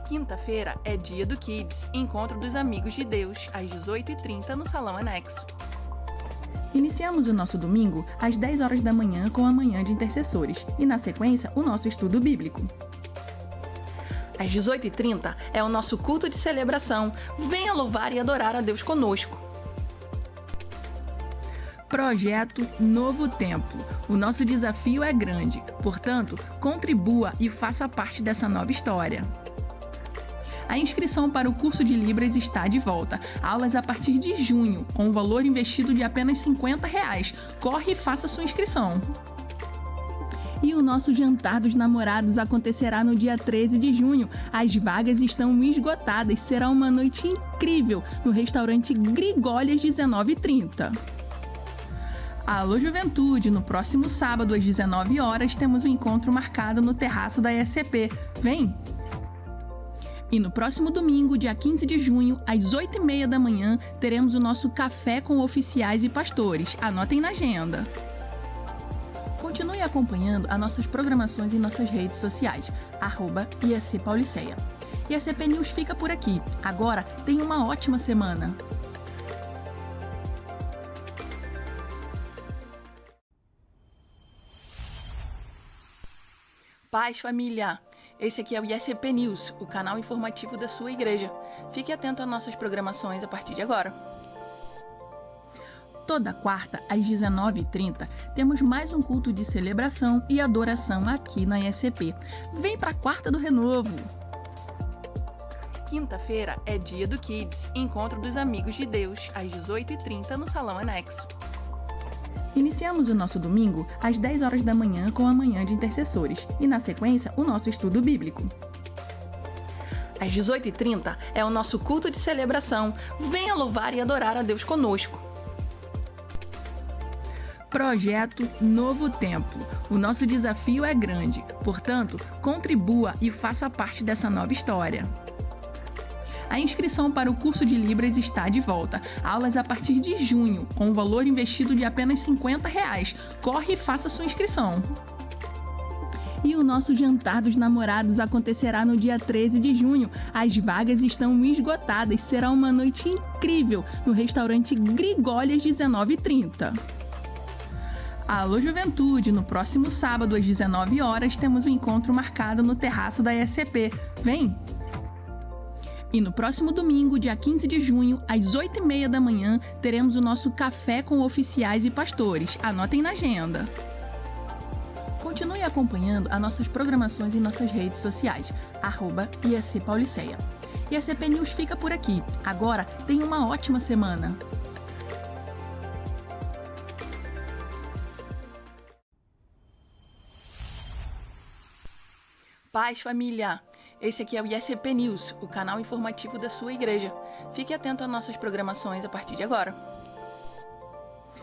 Quinta-feira é dia do Kids, Encontro dos Amigos de Deus, às 18h30 no Salão Anexo. Iniciamos o nosso domingo às 10 horas da manhã com a Manhã de Intercessores e, na sequência, o nosso estudo bíblico. Às 18h30 é o nosso culto de celebração. Venha louvar e adorar a Deus conosco. Projeto Novo Templo. O nosso desafio é grande, portanto, contribua e faça parte dessa nova história. A inscrição para o curso de Libras está de volta. Aulas a partir de junho, com o valor investido de apenas R$50. Corre e faça sua inscrição. E o nosso jantar dos namorados acontecerá no dia 13 de junho. As vagas estão esgotadas. Será uma noite incrível no restaurante Grigólias, 19h30. Alô Juventude, no próximo sábado às 19 horas temos um encontro marcado no terraço da ESCP. Vem! E no próximo domingo, dia 15 de junho, às 8h30 da manhã, teremos o nosso café com oficiais e pastores. Anotem na agenda. Continue acompanhando as nossas programações em nossas redes sociais, @IACPauliceia. E a CP News fica por aqui. Agora, tenha uma ótima semana. Paz, família! Esse aqui é o ISCP News, o canal informativo da sua igreja. Fique atento às nossas programações a partir de agora. Toda quarta, às 19h30, temos mais um culto de celebração e adoração aqui na ISCP. Vem pra Quarta do Renovo! Quinta-feira é dia do Kids, Encontro dos Amigos de Deus, às 18h30 no Salão Anexo. Iniciamos o nosso domingo às 10 horas da manhã com a Manhã de Intercessores e, na sequência, o nosso estudo bíblico. Às 18h30 é o nosso culto de celebração. Venha louvar e adorar a Deus conosco. Projeto Novo Templo. O nosso desafio é grande, portanto, contribua e faça parte dessa nova história. A inscrição para o curso de Libras está de volta. Aulas a partir de junho, com o valor investido de apenas R$50. Corre e faça sua inscrição. E o nosso jantar dos namorados acontecerá no dia 13 de junho. As vagas estão esgotadas. Será uma noite incrível no restaurante Grigólias, 19h30. Alô Juventude, no próximo sábado às 19 horas temos um encontro marcado no terraço da ESCP. Vem! E no próximo domingo, dia 15 de junho, às 8h30 da manhã, teremos o nosso café com oficiais e pastores. Anotem na agenda. Continue acompanhando as nossas programações em nossas redes sociais, @IACPauliceia. E a CP News fica por aqui. Agora, tenha uma ótima semana. Paz, família! Esse aqui é o ISCP News, o canal informativo da sua igreja. Fique atento às nossas programações a partir de agora. Toda quarta, às 19h30, temos o nosso culto de celebração. Venha louvar e adorar a Deus conosco. Paz, família! Esse aqui é o ISCP News, o canal informativo da sua igreja. Fique atento às nossas programações a partir de agora.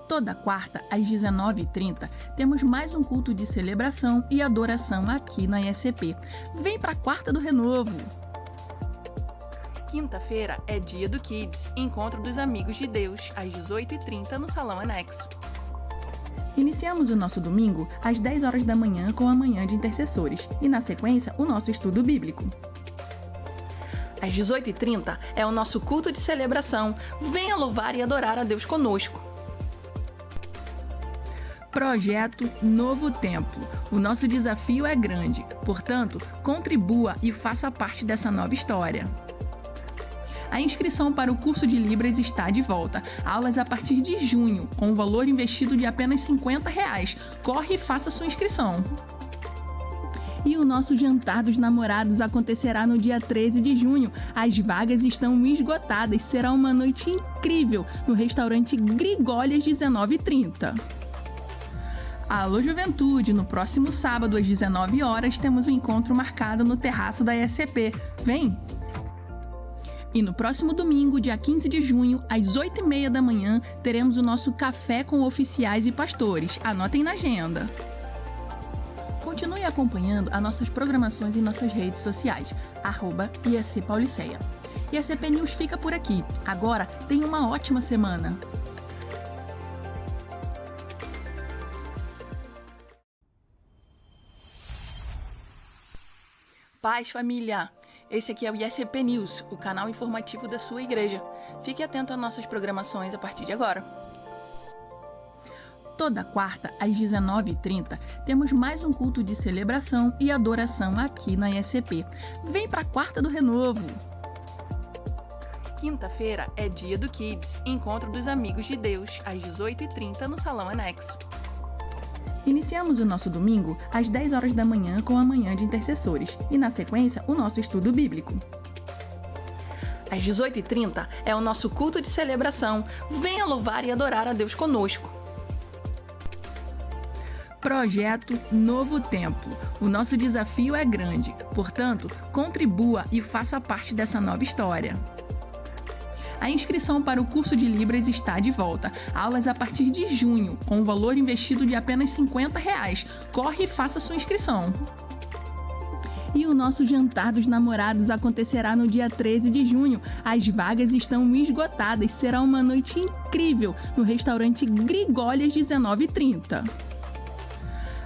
Toda quarta, às 19h30, temos mais um culto de celebração e adoração aqui na ISCP. Vem pra Quarta do Renovo! Quinta-feira é dia do Kids, Encontro dos Amigos de Deus, às 18h30 no Salão Anexo. Iniciamos o nosso domingo às 10 horas da manhã com a Manhã de Intercessores e, na sequência, o nosso estudo bíblico. Às 18h30 é o nosso culto de celebração. Venha louvar e adorar a Deus conosco. Projeto Novo Templo. O nosso desafio é grande, portanto, contribua e faça parte dessa nova história. A inscrição para o curso de Libras está de volta. Aulas a partir de junho, com o valor investido de apenas R$50. Corre e faça sua inscrição. E o nosso jantar dos namorados acontecerá no dia 13 de junho. As vagas estão esgotadas. Será uma noite incrível no restaurante Grigólias, 19h30. Alô Juventude, no próximo sábado às 19 horas temos um encontro marcado no terraço da ESCP. Vem! E no próximo domingo, dia 15 de junho, às 8h30 da manhã, teremos o nosso café com oficiais e pastores. Anotem na agenda. Continue acompanhando as nossas programações em nossas redes sociais, @IACPauliceia. E a CP News fica por aqui. Agora, tenha uma ótima semana. Paz, família! Esse aqui é o ISCP News, o canal informativo da sua igreja. Fique atento às nossas programações a partir de agora. Toda quarta, às 19h30, temos mais um culto de celebração e adoração aqui na ISCP. Vem pra Quarta do Renovo! Quinta-feira é dia do Kids, encontro dos amigos de Deus, às 18h30 no Salão Anexo. Iniciamos o nosso domingo às 10 horas da manhã com a Manhã de Intercessores e, na sequência, o nosso estudo bíblico. Às 18h30 é o nosso culto de celebração. Venha louvar e adorar a Deus conosco. Projeto Novo Templo. O nosso desafio é grande, portanto, contribua e faça parte dessa nova história. A inscrição para o curso de Libras está de volta. Aulas a partir de junho, com o valor investido de apenas R$50. Corre e faça sua inscrição. E o nosso Jantar dos Namorados acontecerá no dia 13 de junho. As vagas estão esgotadas. Será uma noite incrível no restaurante Grigólias, 19h30.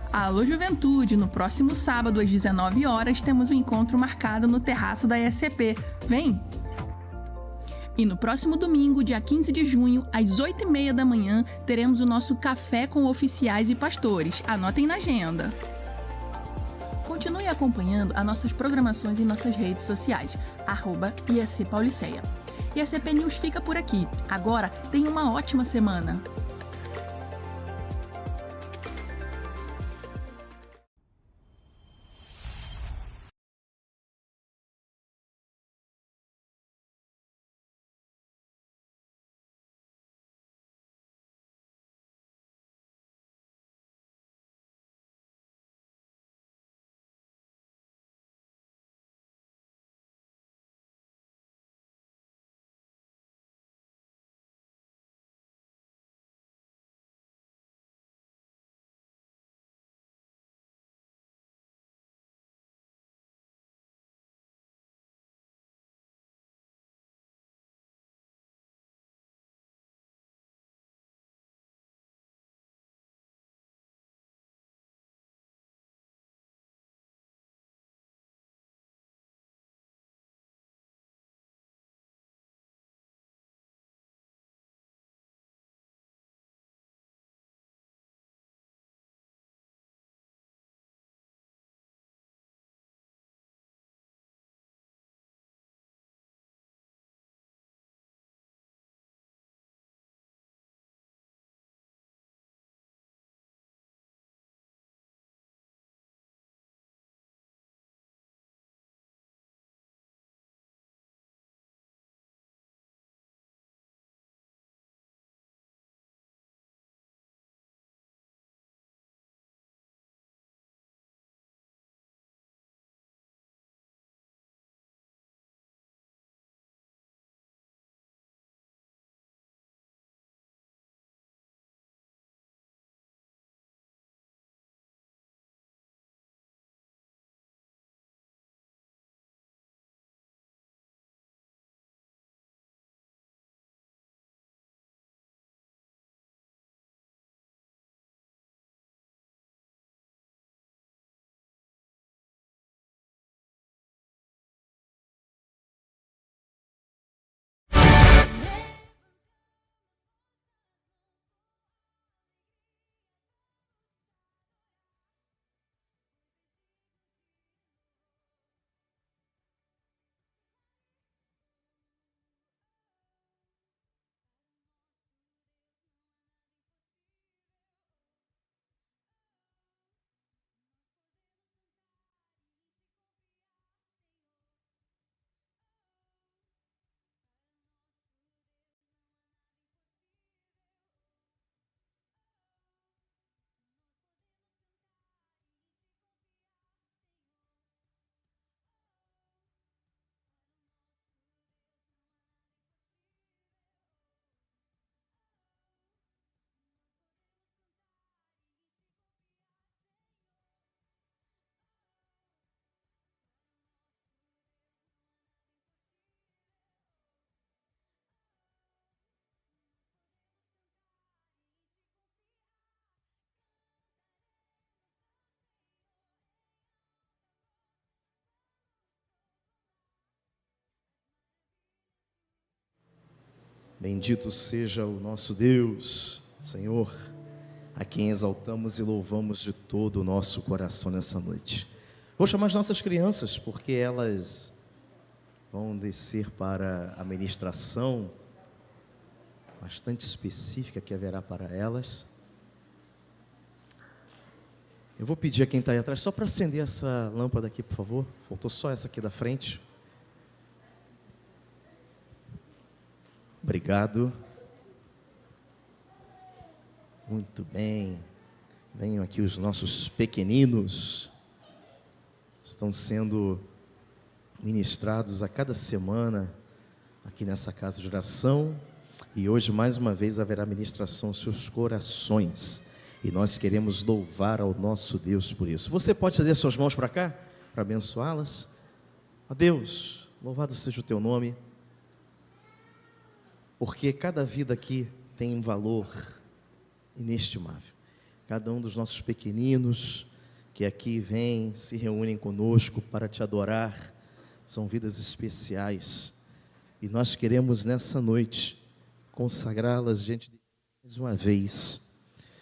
Alô Juventude, no próximo sábado às 19 horas temos um encontro marcado no terraço da ISCP. Vem! E no próximo domingo, dia 15 de junho, às 8h30 da manhã, teremos o nosso café com oficiais e pastores. Anotem na agenda. Continue acompanhando as nossas programações em nossas redes sociais, @ISCPauliceia. ISCP News fica por aqui. Agora, tenha uma ótima semana. Bendito seja o nosso Deus, Senhor, a quem exaltamos e louvamos de todo o nosso coração nessa noite. Vou chamar as nossas crianças, porque elas vão descer para a ministração bastante específica que haverá para elas. Eu vou pedir a quem está aí atrás, só para acender essa lâmpada aqui, por favor. Faltou só essa aqui da frente. Obrigado. Muito bem. Venham aqui os nossos pequeninos. Estão sendo ministrados a cada semana aqui nessa casa de oração. E hoje, mais uma vez, haverá ministração aos seus corações. E nós queremos louvar ao nosso Deus por isso. Você pode estender suas mãos para cá, para abençoá-las? Ó Deus, louvado seja o teu nome. Porque cada vida aqui tem um valor inestimável. Cada um dos nossos pequeninos que aqui vêm, se reúnem conosco para te adorar, são vidas especiais. E nós queremos nessa noite consagrá-las diante de Deus mais uma vez.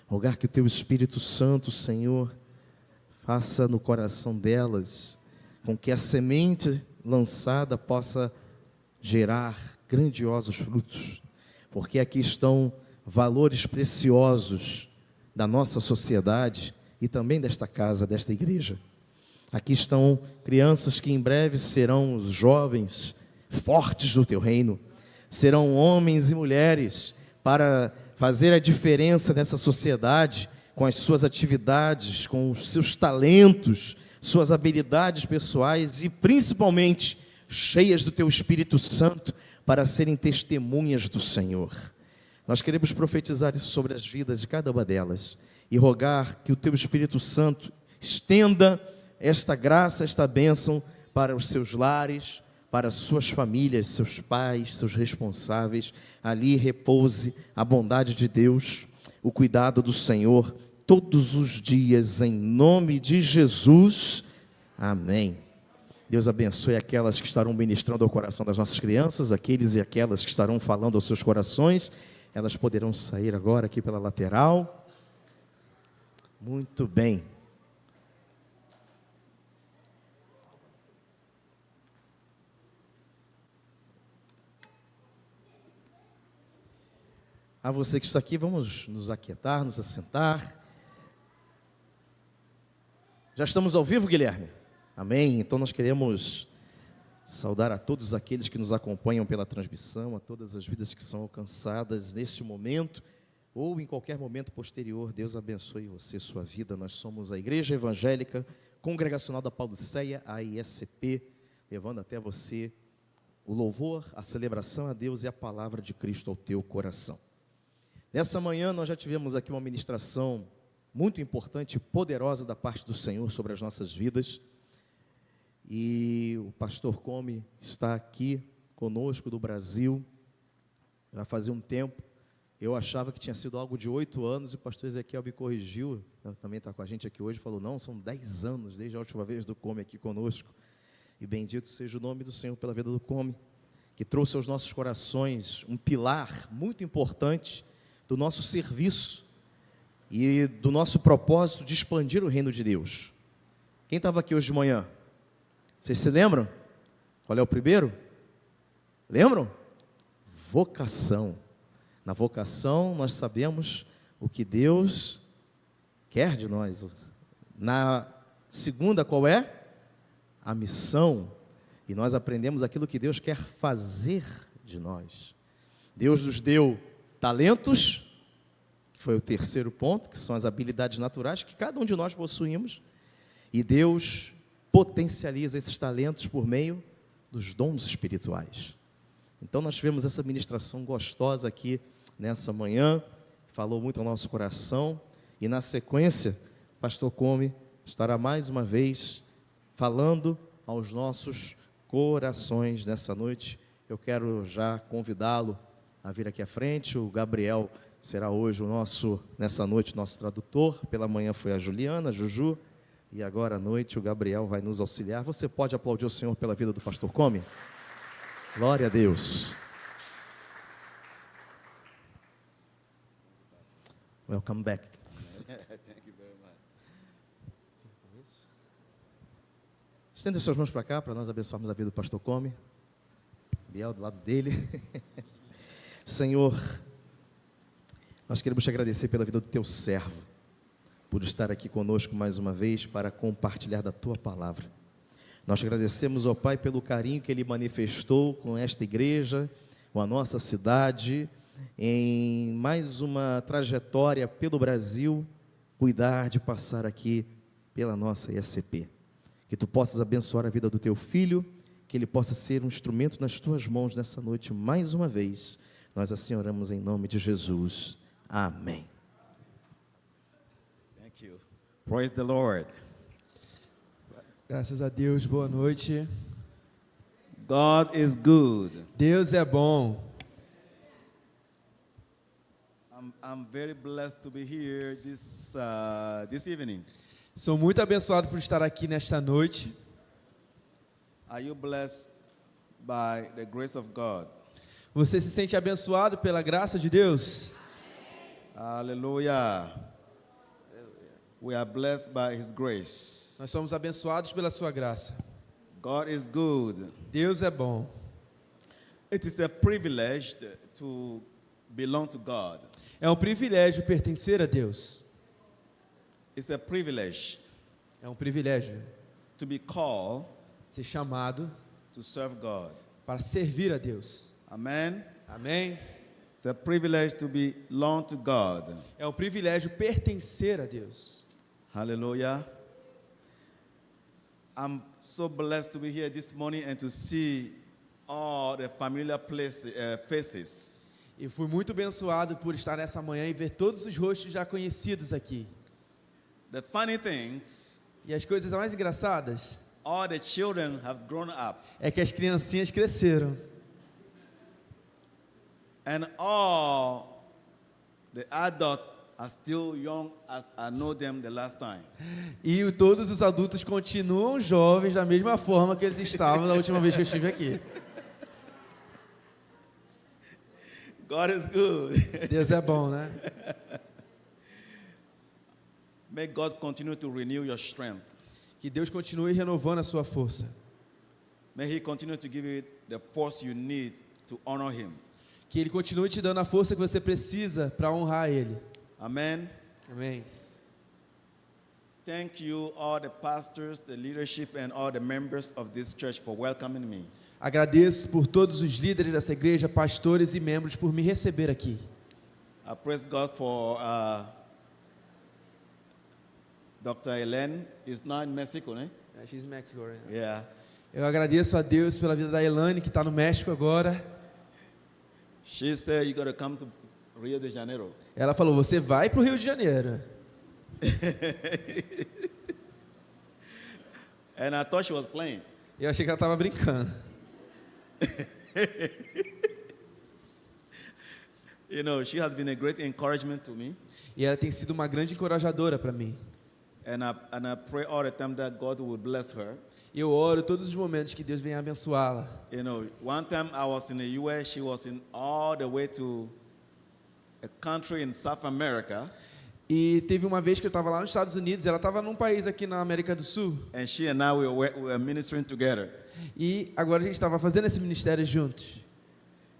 Rogar que o teu Espírito Santo, Senhor, faça no coração delas, com que a semente lançada possa gerar grandiosos frutos, porque aqui estão valores preciosos da nossa sociedade e também desta casa, desta igreja. Aqui estão crianças que em breve serão os jovens fortes do teu reino, serão homens e mulheres para fazer a diferença nessa sociedade com as suas atividades, com os seus talentos, suas habilidades pessoais e principalmente cheias do teu Espírito Santo, para serem testemunhas do Senhor. Nós queremos profetizar isso sobre as vidas de cada uma delas e rogar que o teu Espírito Santo estenda esta graça, esta bênção para os seus lares, para as suas famílias, seus pais, seus responsáveis. Ali repouse a bondade de Deus, o cuidado do Senhor todos os dias, em nome de Jesus. Amém. Deus abençoe aquelas que estarão ministrando ao coração das nossas crianças, aqueles e aquelas que estarão falando aos seus corações. Elas poderão sair agora aqui pela lateral. Muito bem. A você que está aqui, vamos nos aquietar, nos assentar. Já estamos ao vivo, Guilherme? Amém? Então nós queremos saudar a todos aqueles que nos acompanham pela transmissão, a todas as vidas que são alcançadas neste momento ou em qualquer momento posterior. Deus abençoe você, sua vida. Nós somos a Igreja Evangélica Congregacional da Pauliceia, a ISP, levando até você o louvor, a celebração a Deus e a palavra de Cristo ao teu coração. Nessa manhã nós já tivemos aqui uma ministração muito importante e poderosa da parte do Senhor sobre as nossas vidas. E o pastor Come está aqui conosco do Brasil, já fazia um tempo. Eu achava que tinha sido algo de 8 anos, e o pastor Ezequiel me corrigiu, também está com a gente aqui hoje, falou, não, são 10 anos, desde a última vez do Come aqui conosco. E bendito seja o nome do Senhor pela vida do Come, que trouxe aos nossos corações um pilar muito importante do nosso serviço e do nosso propósito de expandir o reino de Deus. Quem estava aqui hoje de manhã? Vocês se lembram? Qual é o primeiro? Lembram? Vocação. Na vocação nós sabemos o que Deus quer de nós. Na segunda, qual é? A missão. E nós aprendemos aquilo que Deus quer fazer de nós. Deus nos deu talentos, que foi o terceiro ponto, que são as habilidades naturais que cada um de nós possuímos. E Deus potencializa esses talentos por meio dos dons espirituais. Então nós tivemos essa ministração gostosa aqui nessa manhã, falou muito ao nosso coração, e na sequência, pastor Come estará mais uma vez falando aos nossos corações nessa noite. Eu quero já convidá-lo a vir aqui à frente. O Gabriel será hoje nessa noite, nosso tradutor. Pela manhã foi a Juliana, a Juju, e agora à noite o Gabriel vai nos auxiliar. Você pode aplaudir o Senhor pela vida do pastor Come? Glória a Deus. Welcome back. Thank you very much. Estenda suas mãos para cá, para nós abençoarmos a vida do pastor Come. Biel do lado dele. Senhor, nós queremos te agradecer pela vida do teu servo, por estar aqui conosco mais uma vez para compartilhar da tua palavra. Nós te agradecemos, ó Pai, pelo carinho que ele manifestou com esta igreja, com a nossa cidade, em mais uma trajetória pelo Brasil, cuidar de passar aqui pela nossa ISCP. Que tu possas abençoar a vida do teu filho, que ele possa ser um instrumento nas tuas mãos nessa noite mais uma vez. Nós assim oramos em nome de Jesus. Amém. Thank you. Praise the Lord. Graças a Deus, boa noite. God is good. Deus é bom. I'm very blessed to be here this evening. Sou muito abençoado por estar aqui nesta noite. Are you blessed by the grace of God? Você se sente abençoado pela graça de Deus? Hallelujah. We are blessed by His grace. Nós somos abençoados pela sua graça. God is good. Deus é bom. It is a privilege to belong to God. É um privilégio pertencer a Deus. It's a privilege É um privilégio to be called ser chamado to serve God. para servir a Deus. Amen. Amém? It's a privilege to belong to God. É um privilégio pertencer a Deus. Hallelujah. I'm so blessed to be here this morning and to see all the familiar faces. E fui muito abençoado por estar nessa manhã e ver todos os rostos já conhecidos aqui. The funny things, E as coisas mais engraçadas all the children have grown up, é que as criancinhas cresceram. and all the adults are still young as I know them the last time. E todos os adultos continuam jovens da mesma forma que eles estavam da última vez que eu estive aqui. God is good. Deus é bom, né? May God continue to renew your strength. Que Deus continue renovando a sua força. May He continue to give you the force you need to honor Him. Que Ele continue te dando a força que você precisa para honrar Ele. Amen. Amém. Thank you, all the pastors, the leadership, and all the members of this church for welcoming me. Agradeço por todos os líderes dessa igreja, pastores e membros por me receber aqui. I praise God for Dr. Helen. Is now in Mexico, né? She's in Mexico right now. Yeah. Eu agradeço a Deus pela vida da Elane, que está no México agora. She said you got to come to Rio de Janeiro. Ela falou, você vai para o Rio de Janeiro. And I thought she was playing. Eu achei que ela estava brincando. You know, she has been a great encouragement to me. E ela tem sido uma grande encorajadora para mim. And I pray all the time that God will bless her. E eu oro todos os momentos que Deus venha abençoá-la. You know, one time I was in the US, she was in all the way to a country in South America. E teve uma vez que eu estava lá nos Estados Unidos, ela estava num país aqui na América do Sul. And she and I we were ministering together. E agora a gente estava fazendo esse ministério juntos.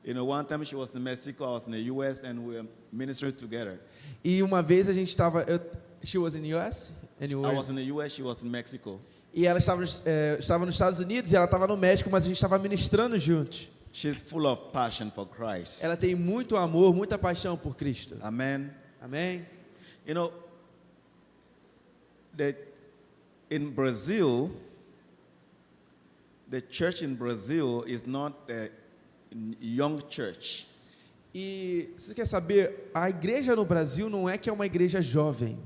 You know, one time she was in Mexico, I was in the US, and we were ministering together. E uma vez a gente estava... She was in the US? Anyway. I was in the US, she was in Mexico. E ela estava nos Estados Unidos e ela estava no México, mas a gente estava ministrando juntos. She's full of passion for Christ. Ela tem muito amor, muita paixão por Cristo. Amen. Amém? You know, in Brazil, the church in Brazil is not a young church. E você quer saber, a igreja no Brasil não é que é uma igreja jovem.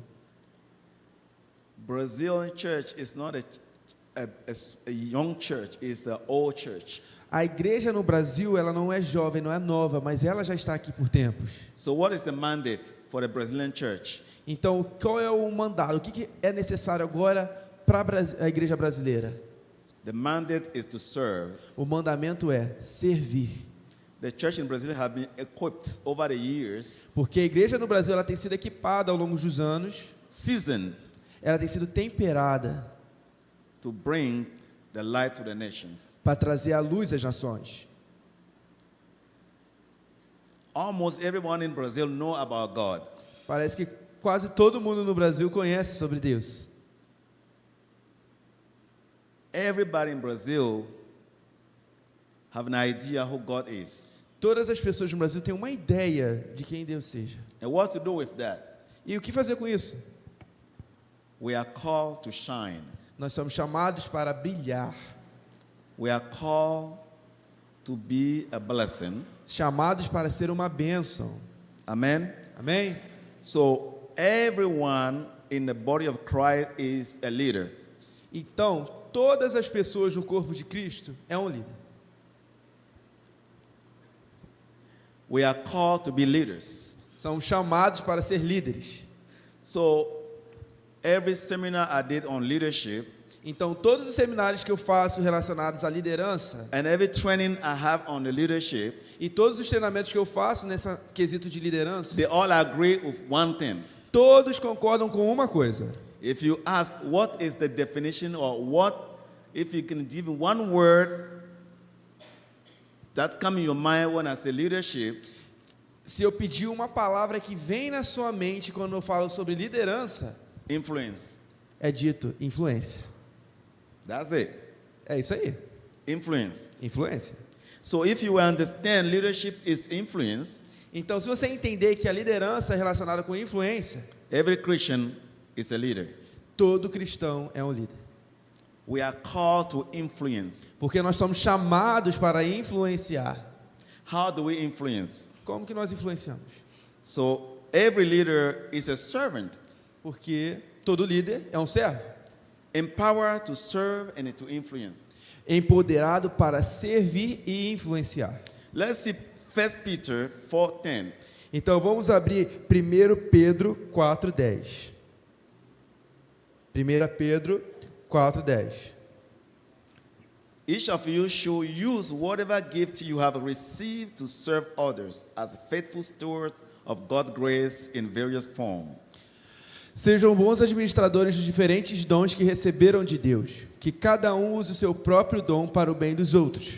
Brazilian church is not a young church, it's an old church. A igreja no Brasil, ela não é jovem, não é nova, mas ela já está aqui por tempos. So what is the mandate for the Brazilian church? Então, qual é o mandado? O que é necessário agora para a igreja brasileira? The mandate is to serve. O mandamento é servir. the church in Brazil has been equipped over the years, Porque a igreja no Brasil ela tem sido equipada ao longo dos anos, seasoned ela tem sido temperada to bring the light to the nations. para trazer a luz às nações. Almost everyone in Brazil know about God. Parece que quase todo mundo no Brasil conhece sobre Deus. Everybody in Brazil have an idea who God is. Todas as pessoas no Brasil têm uma ideia de quem Deus seja. And what to do with that? E o que fazer com isso? We are called to shine. Nós somos chamados para brilhar, We are called to be a blessing. chamados para ser uma bênção. Amen. Amém? So everyone in the body of Christ is a leader. Então, todas as pessoas no corpo de Cristo é um líder. We are called to be leaders. São chamados para ser líderes. So every seminar I did on leadership Então, todos os seminários que eu faço relacionados à liderança and every training I have on the leadership, e todos os treinamentos que eu faço nesse quesito de liderança, they all agree with one thing. todos concordam com uma coisa. If you ask what is the definition or what, if you can give one word that come in your mind when I say leadership, Se eu pedir uma palavra que vem na sua mente quando eu falo sobre liderança, influence. é dito influência. That's it. É isso aí, Influence. influência. So if you understand leadership is influence, Então, se você entender que a liderança é relacionada com influência, every Christian is a leader. todo cristão é um líder. We are called to influence. Porque nós somos chamados para influenciar. How do we influence? Como que nós influenciamos? So every leader is a servant, Porque todo líder é um servo, empowered to serve and to influence. empoderado para servir e influenciar. Let's see 1 Peter 4:10. Então vamos abrir 1 Pedro 4:10. 1 Pedro 4:10. Each of you should use whatever gift you have received to serve others as faithful stewards of God's grace in various forms. Sejam bons administradores dos diferentes dons que receberam de Deus, que cada um use o seu próprio dom para o bem dos outros.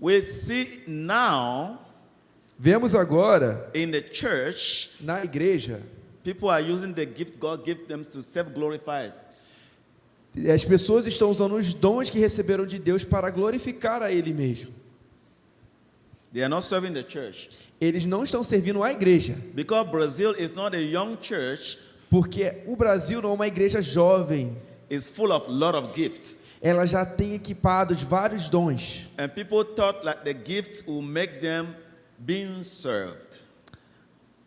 We see now Vemos agora, in the church, na igreja, people are using the gift God gave them to self-glorify. as pessoas estão usando os dons que receberam de Deus para glorificar a Ele mesmo. They are not serving the church. Eles não estão servindo a igreja, Because Brazil is not a young church, porque o Brasil não é uma igreja jovem. it's full of lot of gifts. Ela já tem equipados vários dons. And people thought that the gifts will make them being served.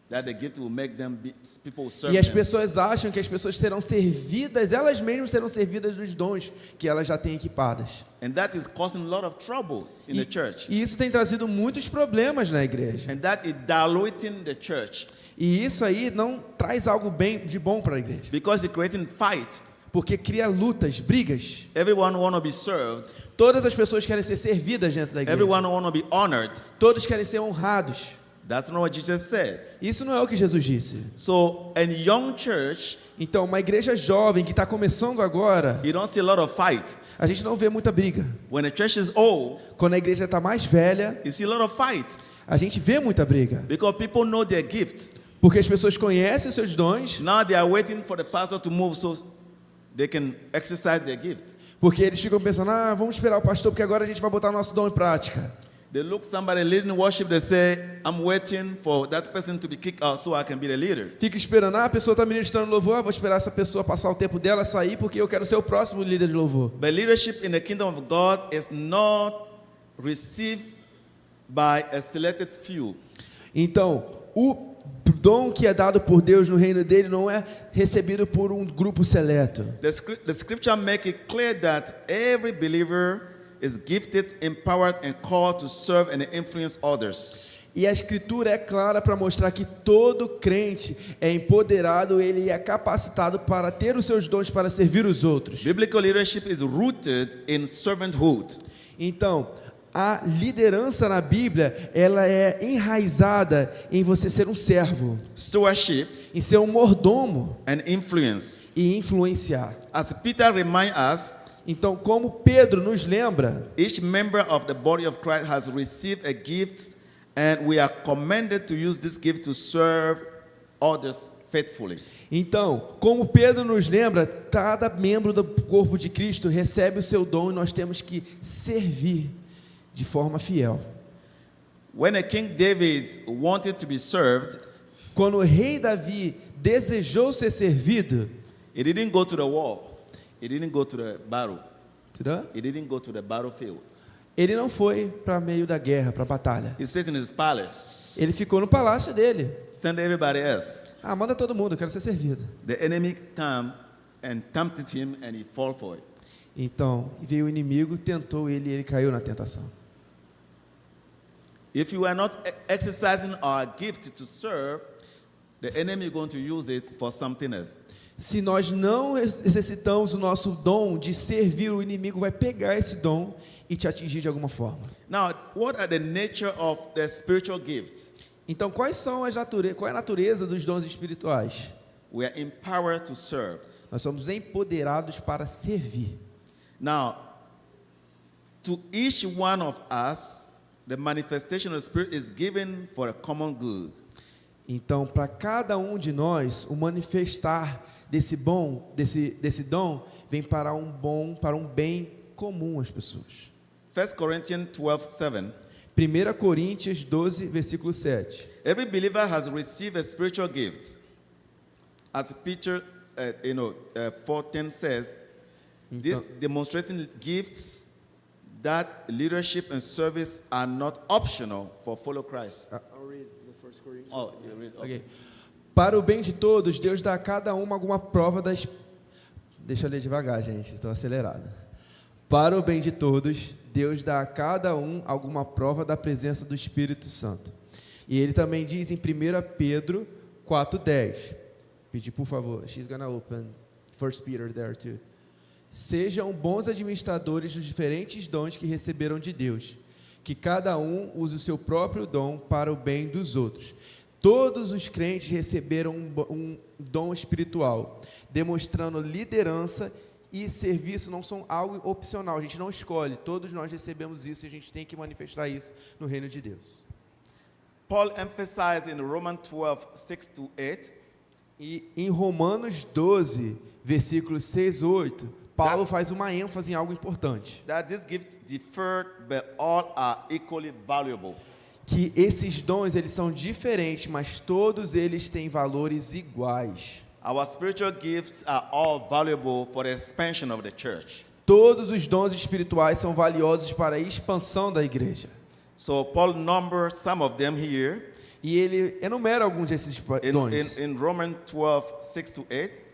That the gift will make them be, people serve E as them. pessoas acham que as pessoas serão servidas, elas mesmas serão servidas dos dons que elas já têm equipadas. And that is causing a lot of trouble in the church. E isso tem trazido muitos problemas na igreja. And that is diluting the church. E isso aí não traz algo bem de bom para a igreja, Because it's creating fight. porque cria lutas, brigas. Everyone want to be served. Todas as pessoas querem ser servidas dentro da igreja. Everyone want to be honored. Todos querem ser honrados. That's not what Jesus said. Isso não é o que Jesus disse. So, in young church, Então, uma igreja jovem que está começando agora, you don't see a lot of fight. a gente não vê muita briga. When the church is old, Quando a igreja está mais velha, you see a lot of fight. a gente vê muita briga. Because people know their gifts. Porque as pessoas conhecem os seus dons, Now they are waiting for the pastor to move so they can exercise their gift. porque eles ficam pensando, vamos esperar o pastor, porque agora a gente vai botar o nosso dom em prática. They look somebody leading worship, they say, I'm waiting for that person to be kicked out so I can be the leader. Fica esperando, a pessoa está ministrando louvor, vou esperar essa pessoa passar o tempo dela, sair, porque eu quero ser o próximo líder de louvor. But leadership in the kingdom of God is not received by a selected few. Então, o dom que é dado por Deus no reino dele não é recebido por um grupo seleto. The scripture make it clear that every believer is gifted, empowered, and called to serve and influence others. E a escritura é clara para mostrar que todo crente é empoderado, ele é capacitado para ter os seus dons para servir os outros. Biblical leadership is rooted in servanthood. Então, A liderança na Bíblia, ela é enraizada em você ser um servo, stewardship, em ser um mordomo and influence. e influenciar. As Peter reminds us, Então, como Pedro nos lembra, each member of the body of Christ has received a gift, and we are commanded to use this gift to serve others faithfully. então, como Pedro nos lembra, cada membro do corpo de Cristo recebe o seu dom e nós temos que servir de forma fiel. When a King David wanted to be served, Quando o rei Davi desejou ser servido, he didn't go to the war. He didn't go to the battle. entendeu? He didn't go to the battlefield. Ele não foi para meio da guerra, para a batalha. He stayed in his palace. Ele ficou no palácio dele. Send everybody else. Ah, manda todo mundo, eu quero ser servido. The enemy came and tempted him, and he fell for it. Então, veio o inimigo, tentou ele e ele caiu na tentação. If you are not exercising our gift to serve, the enemy is going to use it for something else. Se nós não exercitamos o nosso dom de servir, o inimigo vai pegar esse dom e te atingir de alguma forma. Now, what are the nature of the spiritual gifts? Então, qual é a natureza dos dons espirituais? We are empowered to serve. Nós somos empoderados para servir. Now, to each one of us, the manifestation of the Spirit is given for a common good. Então, para cada um de nós, o manifestar desse dom vem para um bem comum às pessoas. 1 Corinthians 12:7. 1 Coríntios 12, versículo 7. Every believer has received a spiritual gift. As Peter 4:10 says, this demonstrating gifts that leadership and service are not optional for follow Christ. Oh, you read. Ok. Para o bem de todos, Deus dá a cada um alguma prova das... Deixa eu ler devagar, gente, estou acelerado. Para o bem de todos, Deus dá a cada um alguma prova da presença do Espírito Santo. E ele também diz em 1 Pedro 4:10. Pedir, por favor, she's gonna open 1 Peter there too. Sejam bons administradores dos diferentes dons que receberam de Deus, que cada um use o seu próprio dom para o bem dos outros. Todos os crentes receberam um dom espiritual, demonstrando liderança e serviço não são algo opcional, a gente não escolhe, todos nós recebemos isso e a gente tem que manifestar isso no reino de Deus. Paul emphasized in Romans 12:6-8. E em Romanos 12, versículos 6 e 8, Paulo faz uma ênfase em algo importante. That these gifts differ, but all are equally valuable. Que esses dons, eles são diferentes, mas todos eles têm valores iguais. Our spiritual gifts are all valuable for the expansion of the church. Todos os dons espirituais são valiosos para a expansão da igreja. So Paul numbers some of them here. E ele enumera alguns desses dons. In Romans 12:6-8.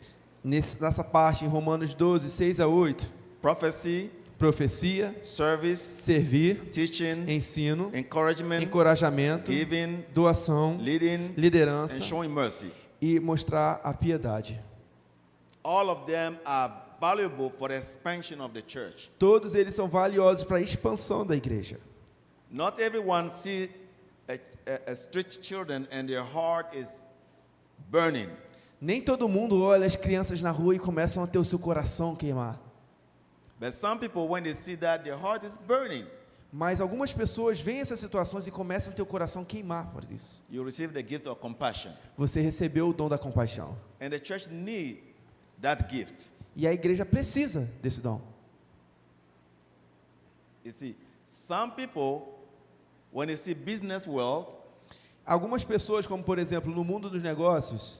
Nessa parte, em Romanos 12, 6 a 8. Prophecy, Profecia, service, servir, teaching, ensino, encouragement, encorajamento, giving, doação, leading, liderança and showing mercy. e mostrar a piedade. All of them are valuable for the expansion of the church. Todos eles são valiosos para a expansão da igreja. Not everyone see street children and their heart is burning. Nem todo mundo olha as crianças na rua e começam a ter o seu coração queimar. But some people, when they see that, their heart is burning. Mas algumas pessoas veem essas situações e começam a ter o coração queimar por isso. You receive the gift of compassion. Você recebeu o dom da compaixão. And the church needs that gift. E a igreja precisa desse dom. You see, some people, when they see business world, Algumas pessoas, como por exemplo, no mundo dos negócios,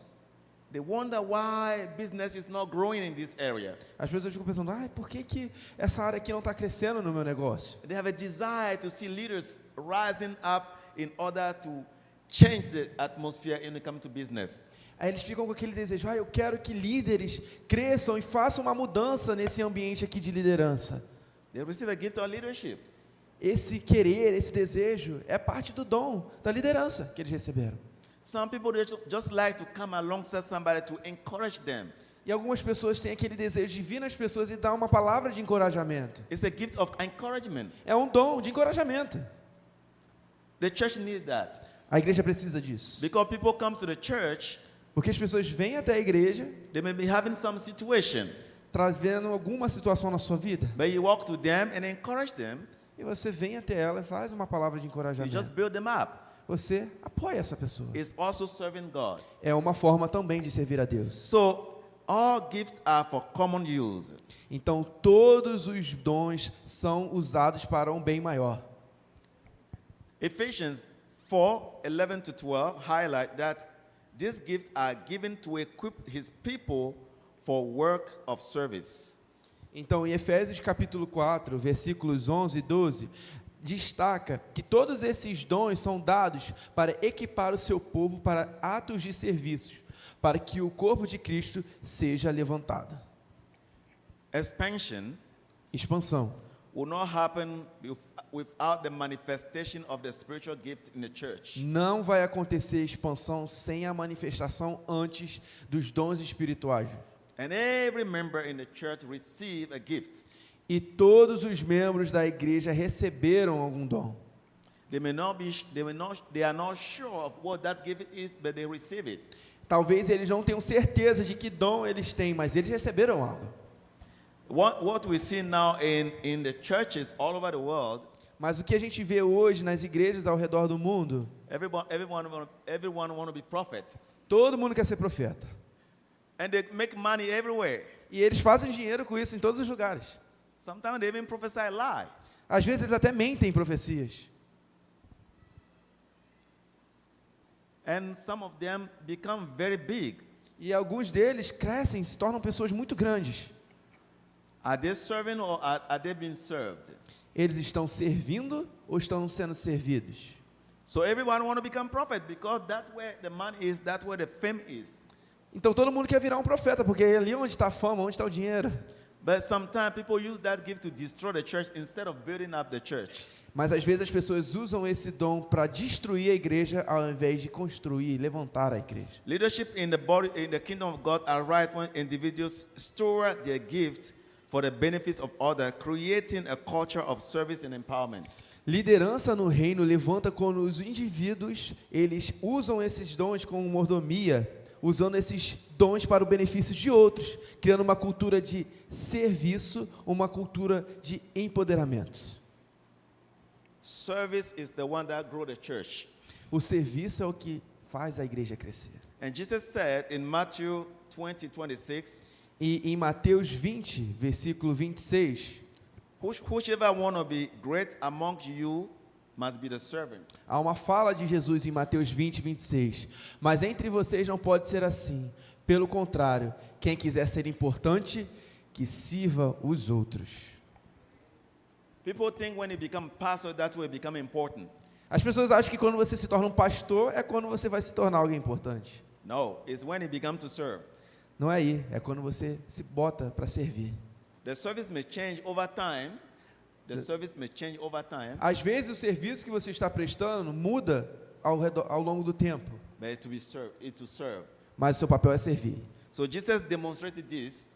they wonder why business is not growing in this area. as pessoas ficam pensando, por que essa área aqui não está crescendo no meu negócio? They have a desire to see leaders rising up in order to change the atmosphere when it comes to business. Aí eles ficam com aquele desejo, eu quero que líderes cresçam e façam uma mudança nesse ambiente aqui de liderança. They receive a gift of leadership. Esse querer, esse desejo, é parte do dom da liderança que eles receberam. Some people just like to come alongside somebody to encourage them. E algumas pessoas têm aquele desejo de vir nas pessoas e dar uma palavra de encorajamento. It's a gift of encouragement. É um dom de encorajamento. The church needs that. A igreja precisa disso. Because people come to the church, Porque as pessoas vêm até a igreja they may be having some situation, trazendo alguma situação na sua vida. but you walk to them and encourage them. E você vem até ela e faz uma palavra de You encorajamento. just build them up. Você apoia essa pessoa. It's also serving God. É uma forma também de servir a Deus. So all gifts are for common use. Então, todos os dons são usados para um bem maior. Ephesians 4:11-12 highlight that these gifts are given to equip his people for work of service. Então, em Efésios capítulo 4, versículos 11 e 12, destaca que todos esses dons são dados para equipar o seu povo para atos de serviços, para que o corpo de Cristo seja levantado. Expansion Expansão will not happen without the manifestation of the spiritual gift in the church. não vai acontecer expansão sem a manifestação antes dos dons espirituais. And every member in the church receive a gift. E todos os membros da igreja receberam algum dom. They are not sure of what that gift is, but they receive it. Talvez eles não tenham certeza de que dom eles têm, mas eles receberam algo. What we see now in the churches all over the world, Mas o que a gente vê hoje nas igrejas ao redor do mundo, everyone want to be prophet, todo mundo quer ser profeta. and they make money everywhere. E eles fazem dinheiro com isso em todos os lugares. Sometimes they even prophesy lie. Às vezes eles até mentem em profecias. And some of them become very big. E alguns deles crescem, se tornam pessoas muito grandes. Are they serving or are they being served? Eles estão servindo ou estão sendo servidos? So everyone want to become prophet because that's where the money is, that's where the fame is. Então todo mundo quer virar um profeta, porque é ali onde está a fama, onde está o dinheiro. But sometimes people use that gift to destroy the church instead of building up the church. Mas às vezes as pessoas usam esse dom para destruir a igreja ao invés de construir e levantar a igreja. Leadership in the body, in the kingdom of God, arises when individuals store their gifts for the benefits of others, creating a culture of service and empowerment. Liderança no reino levanta quando os indivíduos, eles usam esses dons como mordomia, usando esses dons para o benefício de outros, criando uma cultura de serviço, uma cultura de empoderamento. Service is the one that grows the church. O serviço é o que faz a igreja crescer. And Jesus said in Matthew 20:26, E em Mateus 20, versículo 26, whosoever want to be great among you must be the servant. há uma fala de Jesus em Mateus 20, 26. Mas entre vocês não pode ser assim. Pelo contrário, quem quiser ser importante, que sirva os outros. People think when you become pastor, that's when you become important. As pessoas acham que quando você se torna um pastor, é quando você vai se tornar alguém importante. No, it's when you become to serve. Não é aí, é quando você se bota para servir. The service may change over time. The service may change over time, Às vezes o serviço que você está prestando muda ao longo do tempo, but it's to be served, it's to serve. mas o seu papel é servir. So Jesus demonstrated this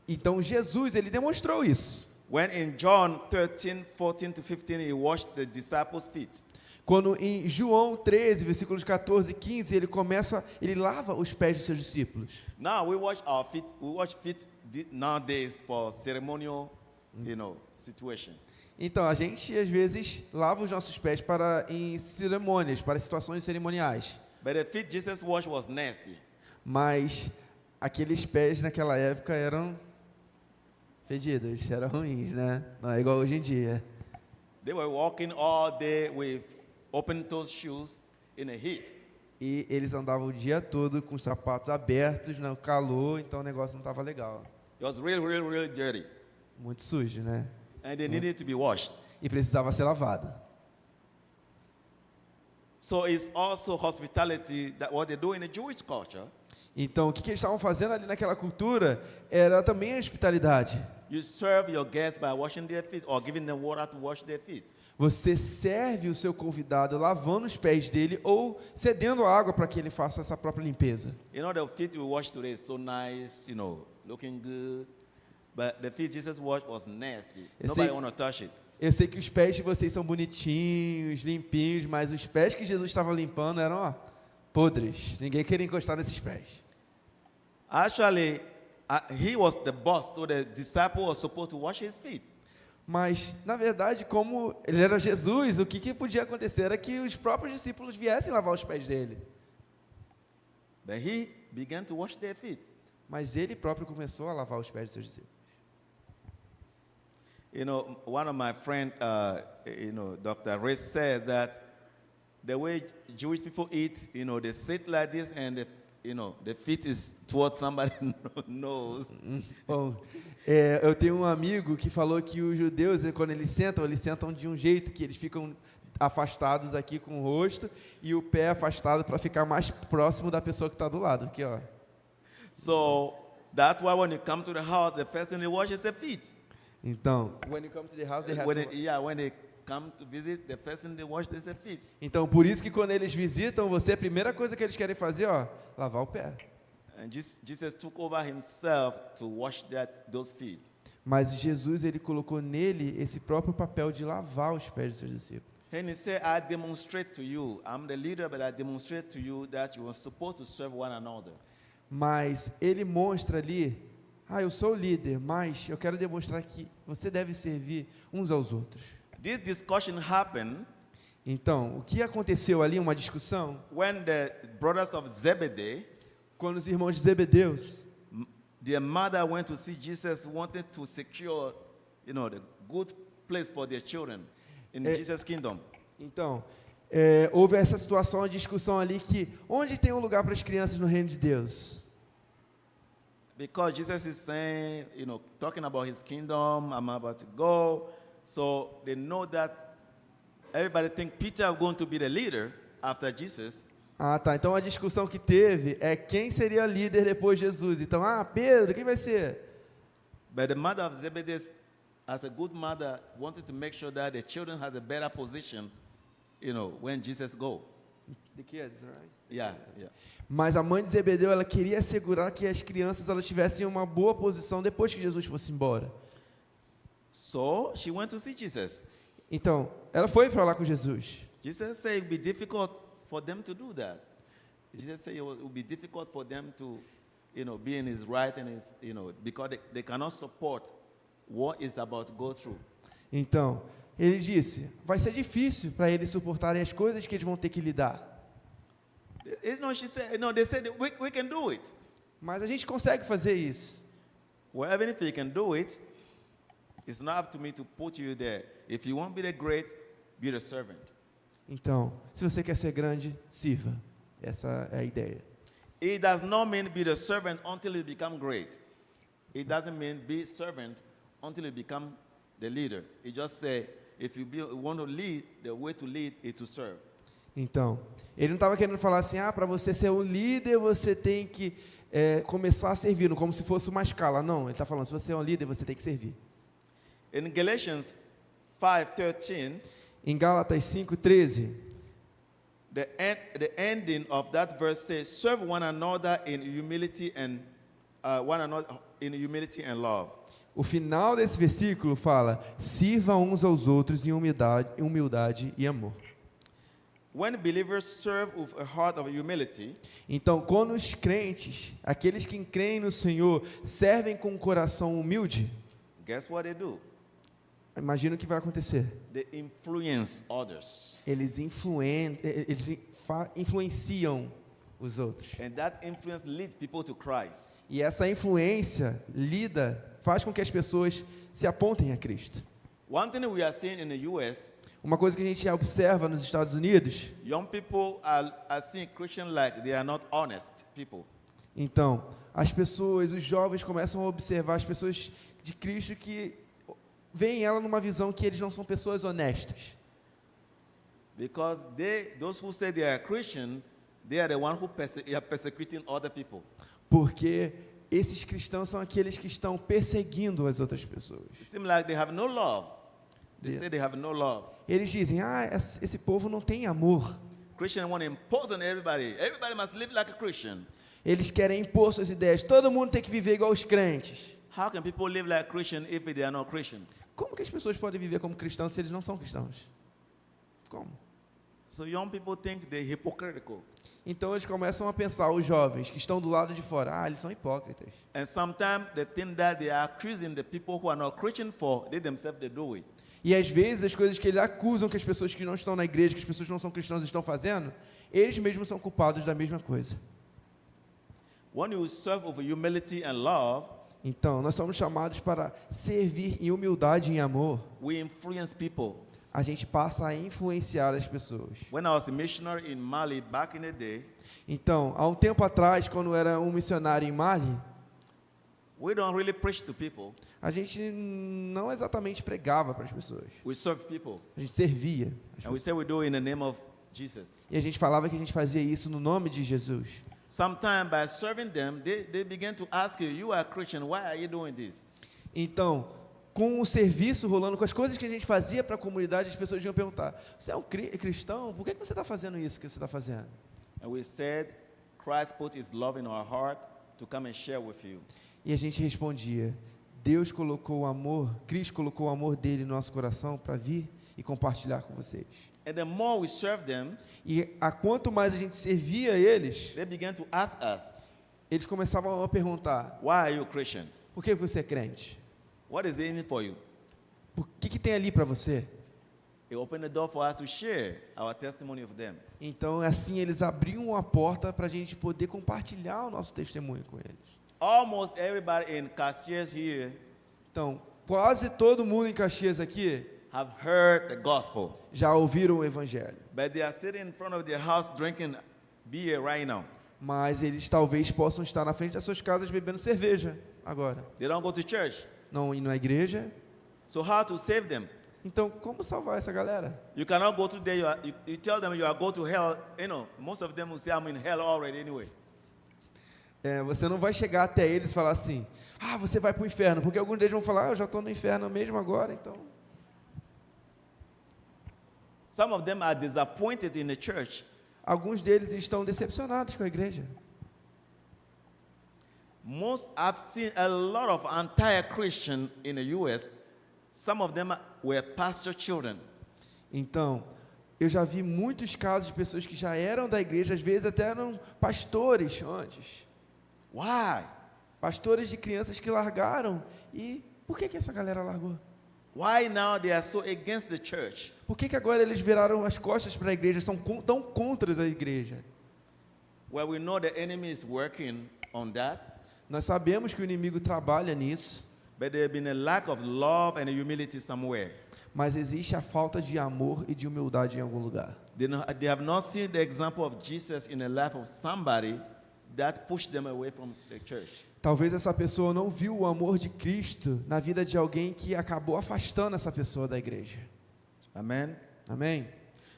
Então Jesus, ele demonstrou isso. when in John 13:14-15 he washed the disciples' feet. Quando em João 13, versículos 14 e 15, ele lava os pés dos seus discípulos. Now we wash our feet. We wash feet nowadays for ceremonial, situation. Então, a gente às vezes lava os nossos pés em cerimônias, para situações cerimoniais. But the feet Jesus washed was nasty. Mas aqueles pés naquela época eram fedidos, eram ruins, né? Não é igual hoje em dia. They were walking all day with open-toed shoes in the heat. E eles andavam o dia todo com os sapatos abertos no calor, então o negócio não estava legal. It was really, really, really dirty, Muito sujo, né? and they needed to be washed. E precisava ser lavado. So it's also hospitality that what they do in the Jewish culture. Então, o que eles estavam fazendo ali naquela cultura era também a hospitalidade. You serve your guests by washing their feet or giving them water to wash their feet. Você serve o seu convidado lavando os pés dele ou cedendo água para que ele faça essa própria limpeza. You know, the feet we washed today is so nice, you know, looking good. But the feet Jesus washed was nasty. Nobody want to touch it. Eu sei que os pés de vocês são bonitinhos, limpinhos, mas os pés que Jesus estava limpando eram, ó, podres. Ninguém queria encostar nesses pés. Actually, he was the boss, so the disciple was supposed to wash his feet. Mas, na verdade, como ele era Jesus, o que podia acontecer era que os próprios discípulos viessem lavar os pés dele. But he began to wash their feet. Mas ele próprio começou a lavar os pés de seus discípulos. You know, one of my friends, you know, Dr. Ray said that the way Jewish people eat, you know, they sit like this and, the feet is towards somebody knows. Bom, eu tenho um amigo que falou que os judeus, quando eles sentam de um jeito que eles ficam afastados aqui com o rosto e o pé afastado para ficar mais próximo da pessoa que está do lado. Aqui, ó. So that's why when you come to the house, the person washes their feet. Então, when you come to the house, they have When to... they come to visit, the person washes their feet. Então, por isso que quando eles visitam você, a primeira coisa que eles querem fazer, ó, lavar o pé. And Jesus took over himself to wash those feet. Mas Jesus, ele colocou nele esse próprio papel de lavar os pés dos seus discípulos. And he said, I demonstrate to you, I'm the leader, but I demonstrate to you that you are supposed to serve one another. Mas ele mostra ali, eu sou o líder, mas eu quero demonstrar que você deve servir uns aos outros. This discussion happened Então, o que aconteceu ali, uma discussão, when the brothers of Zebedee, quando os irmãos de Zebedeus, their mother went to see Jesus, wanted to secure, the good place for their children in Jesus' kingdom. então, houve essa situação, a discussão ali que, onde tem um lugar para as crianças no reino de Deus? Because Jesus is saying, talking about his kingdom, I'm about to go. So they know that everybody think Peter is going to be the leader after Jesus. Tá. Então a discussão que teve é quem seria líder depois de Jesus. Então, Pedro, quem vai ser? But the mother of Zebedee, as a good mother, wanted to make sure that the children has a better position, when Jesus go. The kids, right? Yeah. Mas a mãe de Zebedeu, ela queria assegurar que as crianças elas tivessem uma boa posição depois que Jesus fosse embora. So she went to see Jesus. Então, ela foi falar com Jesus. Jesus said it would be difficult for them to do that. Jesus said it would be difficult for them to, be in his right and his, because they cannot support what is about to go through. Então, ele disse, vai ser difícil para eles suportarem as coisas que eles vão ter que lidar. She said, they said we can do it. Mas a gente consegue fazer isso. Well, even if you can do it, it's not up to me to put you there. If you want to be the great, be the servant. Então, se você quer ser grande, sirva. Essa é a ideia. It does not mean be the servant until you become great. It doesn't mean be servant until you become the leader. It just say, if you want to lead, the way to lead is to serve. Então, ele não estava querendo falar assim, para você ser um líder, você tem que começar servindo, como se fosse uma escala. Não, ele está falando, se você é um líder, você tem que servir. In Galatians 5:13, em Gálatas 5:13, the ending of that verse says, serve one another in humility and love. O final desse versículo fala, sirva uns aos outros em humildade e amor. When believers serve with a heart of humility, então, quando os crentes, aqueles que creem no Senhor, servem com um coração humilde, guess what they do? Imagina o que vai acontecer. They influence others. Eles influenciam os outros. And that influence leads people to Christ. E essa influência faz com que as pessoas se apontem a Cristo. One thing we are seeing in the US, uma coisa que a gente observa nos Estados Unidos, young people are seeing Christians like they are not honest people. Então, os jovens começam a observar as pessoas de Cristo que veem ela numa visão que eles não são pessoas honestas. Because those who say they are Christian, they are the one who are persecuting other people. Porque Esses cristãos são aqueles que estão perseguindo as outras pessoas. It seems like they have no love. They Yeah. say they have no love. Eles dizem, esse povo não tem amor. Christians want to impose on everybody. Everybody must live like a Christian. Eles querem impor suas ideias. Todo mundo tem que viver igual os crentes. How can people live like Christian if they are not Christian? Como que as pessoas podem viver como cristãos se eles não são cristãos? Como? So young people think they're hypocritical. Então eles começam a pensar, os jovens que estão do lado de fora, eles são hipócritas. And sometimes the thing that they are accusing the people who are not Christian for, they themselves they do it. E às vezes as coisas que eles acusam que as pessoas que não estão na igreja, que as pessoas que não são cristãs estão fazendo, eles mesmos são culpados da mesma coisa. When you serve with humility and love, Então, nós somos chamados para servir em humildade e em amor. we influence people. A gente passa a influenciar as pessoas. When I was a missionary in Mali back in the day, Então, há um tempo atrás, quando eu era um missionário em Mali, we don't really preach to people. a gente não exatamente pregava para as pessoas. We serve people. A gente servia. as And we pessoas. say we do it in the name of Jesus. E a gente falava que a gente fazia isso no nome de Jesus. Sometimes by serving them, they begin to ask you, you are a Christian, why are you doing this? Então, com o serviço rolando, com as coisas que a gente fazia para a comunidade, as pessoas iam perguntar, você é um cristão? Por que você está fazendo isso que você está fazendo? And we said, Christ put his love in our heart to come and share with you. E a gente respondia, Deus colocou o amor, Cristo colocou o amor dele no nosso coração para vir e compartilhar com vocês. And the more we serve them, E a quanto mais a gente servia eles, they began to ask us, eles começavam a perguntar, why are you a Christian? por que você é crente? What is in it for you? O que tem ali para você? It opened the door for us to share our testimony with them. Então, assim, eles abriam a porta para a gente poder compartilhar o nosso testemunho com eles. Almost everybody in Caxias here Então, quase todo mundo em Caxias aqui have heard the gospel, já ouviram o evangelho, but they are sitting in front of their house drinking beer right now. mas eles talvez possam estar na frente das suas casas bebendo cerveja agora. They don't go to church. Não ir na igreja. So how to save them? Então, como salvar essa galera? You cannot go to there. You tell them you are going to hell. You know, most of them will say, I'm in hell already anyway. Você não vai chegar até eles e falar assim, você vai para o inferno, porque alguns deles vão falar, eu já estou no inferno mesmo agora, então. Some of them are disappointed in the church. Alguns deles estão decepcionados com a igreja. I've seen a lot of anti-Christian in the U.S. Some of them were pastor children. Então, eu já vi muitos casos de pessoas que já eram da igreja, às vezes até eram pastores antes. Why? Pastores de crianças que largaram. E por que essa galera largou? Why now they are so against the church? Por que agora eles viraram as costas para a igreja, são tão contra a igreja? Well, we know the enemy is working on that, Nós sabemos que o inimigo trabalha nisso, but there has been a lack of love and humility somewhere. mas existe a falta de amor e de humildade em algum lugar. They have not seen the example of Jesus in the life of somebody that pushed them away from the church. Talvez essa pessoa não viu o amor de Cristo na vida de alguém que acabou afastando essa pessoa da igreja. Amen. Amém?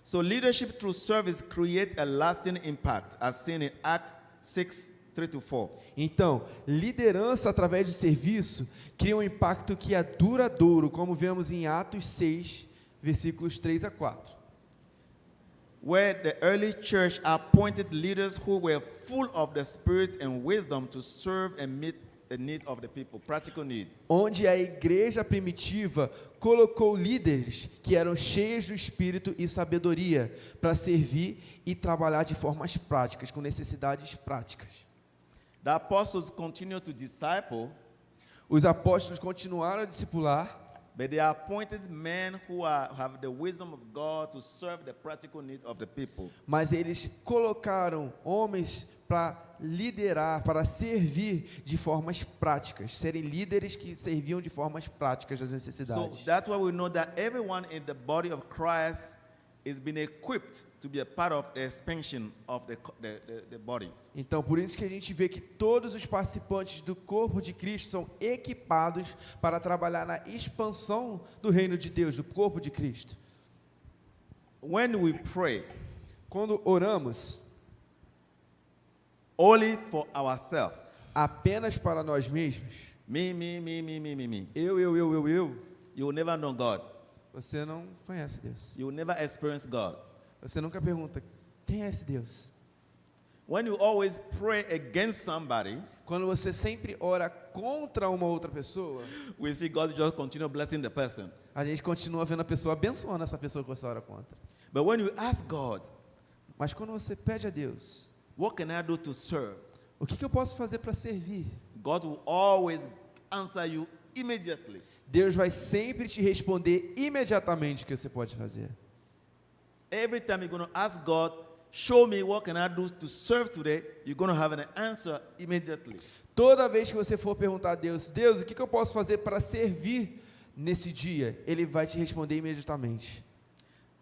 So leadership through service create a lasting impact, as seen in Acts 6:3-4. Então, liderança através do serviço cria um impacto que é duradouro, como vemos em Atos 6, versículos 3 a 4. Where the early church appointed leaders who were full of the Spirit and wisdom to serve and meet the need of the people, practical need. Onde a igreja primitiva colocou líderes que eram cheios do Espírito e sabedoria para servir e trabalhar de formas práticas, com necessidades práticas. The apostles continued to disciple, Os apóstolos continuaram a discipular, but they appointed men who have the wisdom of God to serve the practical need of the people. mas eles colocaram homens para liderar, para servir de formas práticas, serem líderes que serviam de formas práticas das So necessidades. that's why we know that everyone in the body of Christ is being equipped to be a part of the expansion of the body. Então, por isso que a gente vê que todos os participantes do corpo de Cristo são equipados para trabalhar na expansão do reino de Deus, do corpo de Cristo. When we pray Quando oramos, only for ourselves, apenas para nós mesmos, me, me, me, me, me, me, me, eu, you will never know God. você não conhece Deus. You will never experience God. Você nunca pergunta, quem é esse Deus? When you always pray against somebody, Quando você sempre ora contra uma outra pessoa, we see God just continue blessing the person. a gente continua vendo a pessoa abençoando essa pessoa que você ora contra. But when you ask God, Mas quando você pede a Deus, what can I do to serve? o que eu posso fazer para servir? God will always answer you immediately. Deus vai sempre te responder imediatamente o que você pode fazer. Every time you're going to ask God, show me what can I do to serve today, you're going to have an answer immediately. Toda vez que você for perguntar a Deus, Deus, o que eu posso fazer para servir nesse dia? Ele vai te responder imediatamente.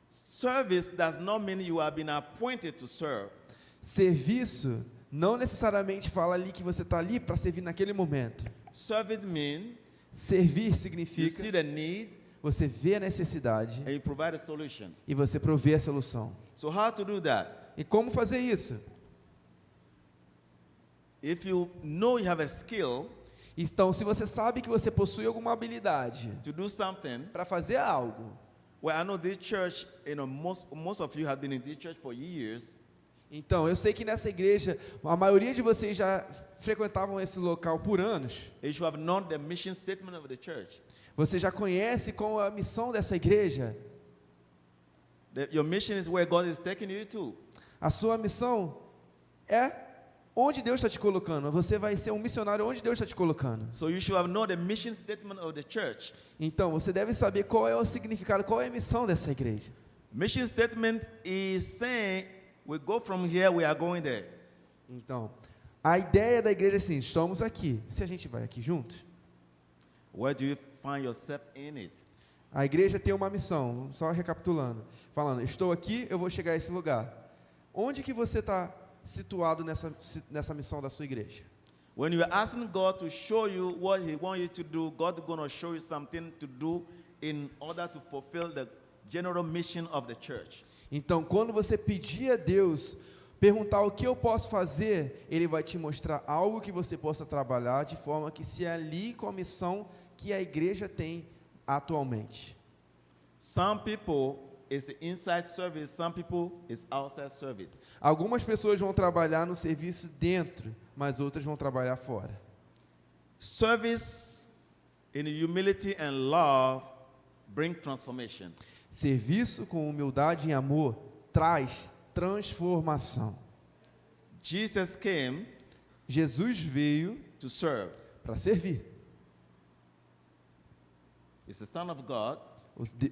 Service does not mean you have been appointed to serve. Serviço não necessariamente fala ali que você está ali para servir naquele momento. Service means Servir you see significa the need você vê a necessidade and you provide a solution. e você provê a solução. So how to do that? E como fazer isso? If you know you have a skill Então, se você sabe que você possui alguma habilidade to do something, para fazer algo, well, I know this church, most of you have been in this church for years. então eu sei que nessa igreja, a maioria de vocês já frequentavam esse local por anos. You should have known the mission statement of the church. Você já conhece qual é a missão dessa igreja? Your mission is where God is taking you to. A sua missão é onde Deus está te colocando. Você vai ser um missionário onde Deus está te colocando. So you should have known the mission statement of the church. Então, você deve saber qual é o significado, qual é a missão dessa igreja. Mission statement is saying, we go from here, we are going there. Então, a ideia da igreja é assim, estamos aqui. Se a gente vai aqui junto, Where do you find yourself in it? a igreja tem uma missão, só recapitulando, falando, estou aqui, eu vou chegar a esse lugar. Onde que você está situado nessa missão da sua igreja? When you are asking God to show you what He wants you to do, God is going to show you something to do in order to fulfill the general mission of the church. Então, quando você pedir a Deus, perguntar o que eu posso fazer, Ele vai te mostrar algo que você possa trabalhar de forma que se alie com a missão que a igreja tem atualmente. Some people is the inside service, some people is outside service. Algumas pessoas vão trabalhar no serviço dentro, mas outras vão trabalhar fora. Service in humility and love bring transformation. Serviço com humildade e amor traz transformação. Jesus came Jesus veio to serve. para servir. He's the Son of God.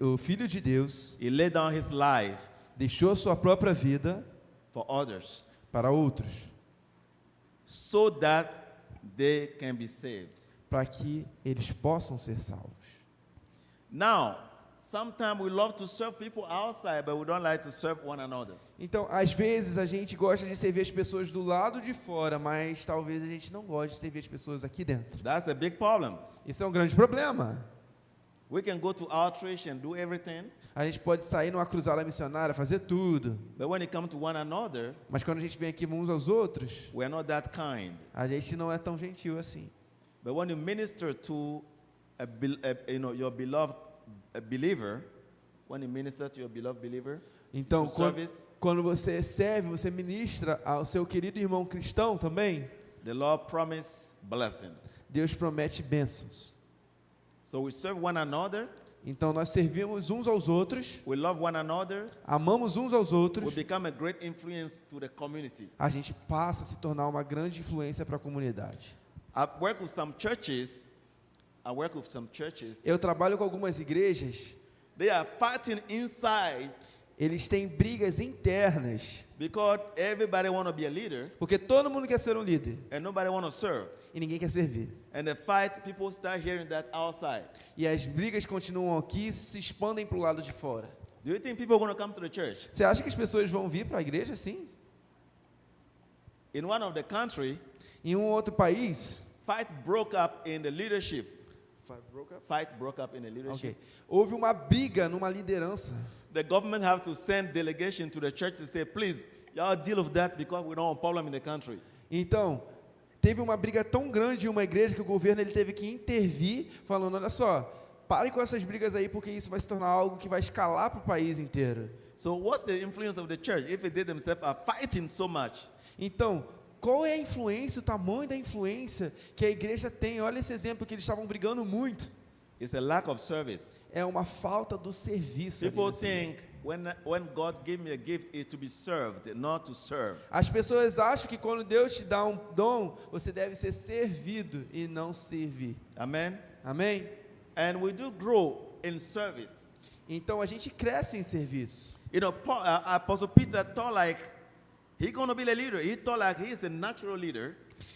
O Filho de Deus He laid down His life deixou sua própria vida for others para outros, so that they can be saved. para que eles possam ser salvos. Now, sometimes we love to serve people outside, but we don't like to serve one another. Então, às vezes a gente gosta de servir as pessoas do lado de fora, mas talvez a gente não goste de servir as pessoas aqui dentro. That's a big problem. Isso é um grande problema. We can go to outreach and do everything, A gente pode sair numa cruzada missionária, fazer tudo, but when it comes to one another, mas quando a gente vem aqui uns aos outros, we're not that kind. a gente não é tão gentil assim. But when you minister to your beloved believer, when you minister to your beloved believer, Então, to service, quando você serve, você ministra ao seu querido irmão cristão também, the Lord promised blessing. Deus promete bênçãos. So we serve one another, Então, nós servimos uns aos outros, we love one another, amamos uns aos we outros, become a great influence to the community. a gente passa a se tornar uma grande influência para a comunidade. I work with some churches. Eu trabalho com algumas igrejas, They are fighting inside eles têm brigas internas, because everybody want to be a leader porque todo mundo quer ser um líder and nobody want to serve. e ninguém quer servir. And the fight, people start hearing that outside. E as brigas continuam aqui e se expandem para o lado de fora. Do you think people are going to come to the church? Você acha que as pessoas vão vir para a igreja assim? In one of the country, Em um outro país, fight broke up in the leadership. Fight broke up in the leadership. ok, houve uma briga numa liderança. The government have to send delegation to the church to say, please, y'all deal with that because we don't want problem in the country. Então, Teve uma briga tão grande em uma igreja que o governo ele teve que intervir, falando, olha só, parem com essas brigas aí, porque isso vai se tornar algo que vai escalar para o país inteiro. So what's the influence of the church if they themselves are fighting so much? Então, qual é a influência, o tamanho da influência que a igreja tem? Olha esse exemplo que eles estavam brigando muito. It's a lack of service. É uma falta do serviço. ali People nessa igreja. think when God gave me a gift, it's to be served, not to serve. As pessoas acham que quando Deus te dá um dom, você deve ser servido e não servir. Amen. Amém? And we do grow in service. Então a gente cresce em serviço. You know, Apostle Peter thought like he's going to be a leader. He thought like he's the natural leader.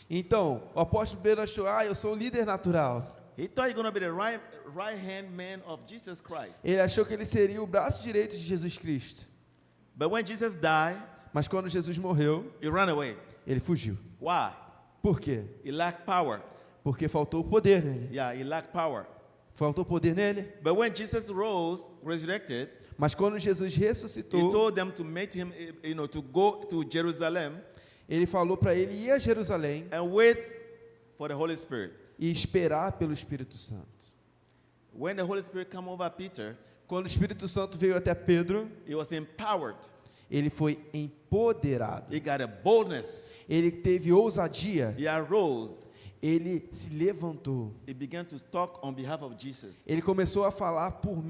Então, o apóstolo Pedro achou, eu sou o líder natural. He thought he's going to be the right-hand man of Jesus Christ. Ele achou que ele seria o braço direito de Jesus Cristo. But when Jesus died, Mas quando Jesus morreu, he ran away. ele fugiu. Why? Por quê? He lacked power. Porque faltou o poder nele. Yeah, he lacked power. Faltou poder nele. But when Jesus resurrected, Mas quando Jesus he ressuscitou, told them to make him, to go to Jerusalem ele falou para ele ir a Jerusalém and wait for the Holy Spirit. e esperar pelo Espírito Santo. When the Holy Spirit came over Peter, Quando o Espírito Santo veio até Pedro, he was empowered. ele foi empoderado. He got a boldness. Ele teve ousadia. He arose. Ele se levantou. He began to talk on behalf of Jesus. Ele começou a falar por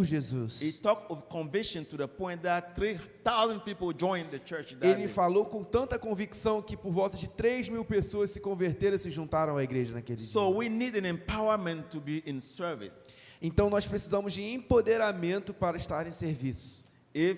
Jesus. He talked of conviction to the point that 3,000 people joined the church that Ele day. falou com tanta convicção que por volta de 3.000 pessoas se converteram e se juntaram à igreja naquele So dia. we need an empowerment to be in service. Então nós precisamos de empoderamento para estar em serviço. If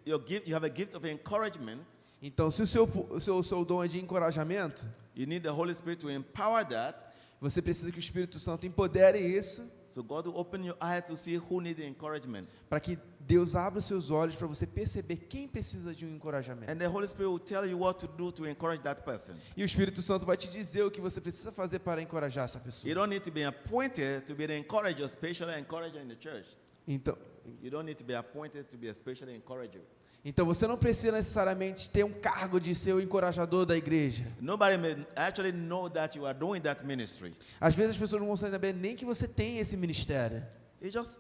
you have a gift of encouragement, Então, se o seu dom é de encorajamento, you need the Holy Spirit to empower that. você precisa que o Espírito Santo empodere isso, So God will open your eyes to see who needs encouragement. para que Deus abra os seus olhos para você perceber quem precisa de um encorajamento. And the Holy Spirit will tell you what to do to encourage that person. E o Espírito Santo vai te dizer o que você precisa fazer para encorajar essa pessoa. You don't need to be appointed to be the encourager, special encourager in the church. You don't need to be appointed to be a special encourager. Então você não precisa necessariamente ter um cargo de ser o encorajador da igreja. Nobody may actually know that you are doing that ministry. Às vezes as pessoas não vão saber nem que você tem esse ministério. It's just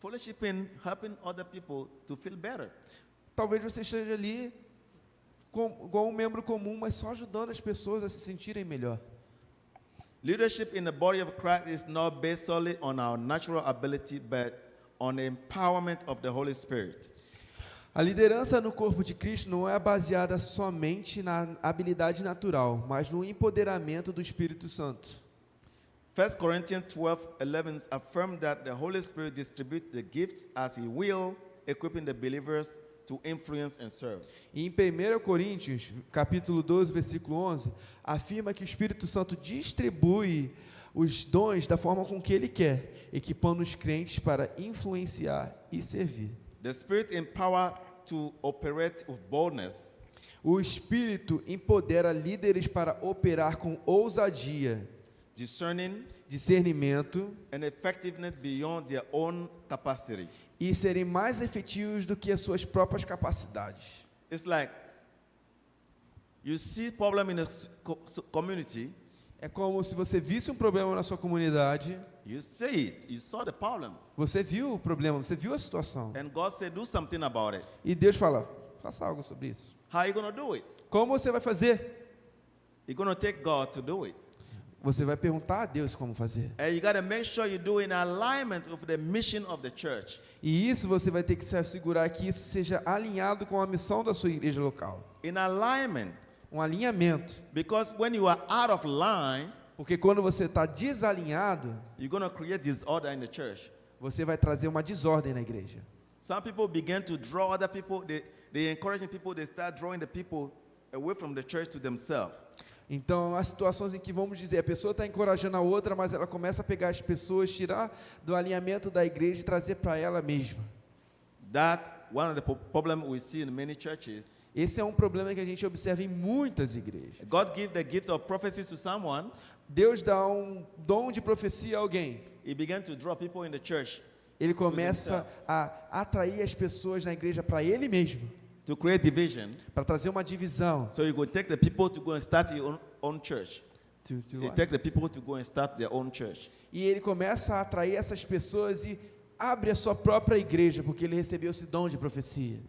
fellowship in helping other people to feel better. Talvez você esteja ali igual um membro comum, mas só ajudando as pessoas a se sentirem melhor. Leadership in the body of Christ is not based solely on our natural ability, but on the empowerment of the Holy Spirit. A liderança no corpo de Cristo não é baseada somente na habilidade natural, mas no empoderamento do Espírito Santo. 1 Corinthians 12:11 affirms that the Holy Spirit distributes the gifts as He will, equipping the believers to influence and serve. E em 1 Coríntios, capítulo 12, versículo 11, afirma que o Espírito Santo distribui os dons da forma com que Ele quer, equipando os crentes para influenciar e servir. The Spirit empowers to operate with boldness. O Espírito empodera líderes para operar com ousadia, discernimento and effectiveness beyond their own capacity. e serem mais efetivos do que as suas próprias capacidades. It's like you see problem in a community, É como se você visse um problema na sua comunidade, you say it, you saw the problem, você viu o problema, você viu a situação, and God said do something about it. e Deus fala, faça algo sobre isso. How are you going to do it? Como você vai fazer? You're going to take God to do it. Você vai perguntar a Deus como fazer. And you got to make sure you do in alignment with the mission of the church. E isso você vai ter que se assegurar que isso seja alinhado com a missão da sua igreja local. In alignment, Um alinhamento. because when you are out of line, Porque quando você está desalinhado, you're going to create disorder in the church. você vai trazer uma desordem na igreja. Some people begin to draw other people, they encouraging people, they start drawing the people away from the church to themselves. Então, há situações em que, vamos dizer, a pessoa está encorajando a outra, mas ela começa a pegar as pessoas, tirar do alinhamento da igreja e trazer para ela mesma. That's one of the problems we see in many churches. Esse é um problema que a gente observa em muitas igrejas. God gives the gift of prophecy to someone, Deus dá um dom de profecia a alguém. he began to draw people in the church. Ele começa a atrair as pessoas na igreja para ele mesmo. to create division. para trazer uma divisão. So you go take the people to go and start your own church. You take the people to go and start their own church. E ele começa a atrair essas pessoas e abre a sua própria igreja, porque ele recebeu esse dom de profecia.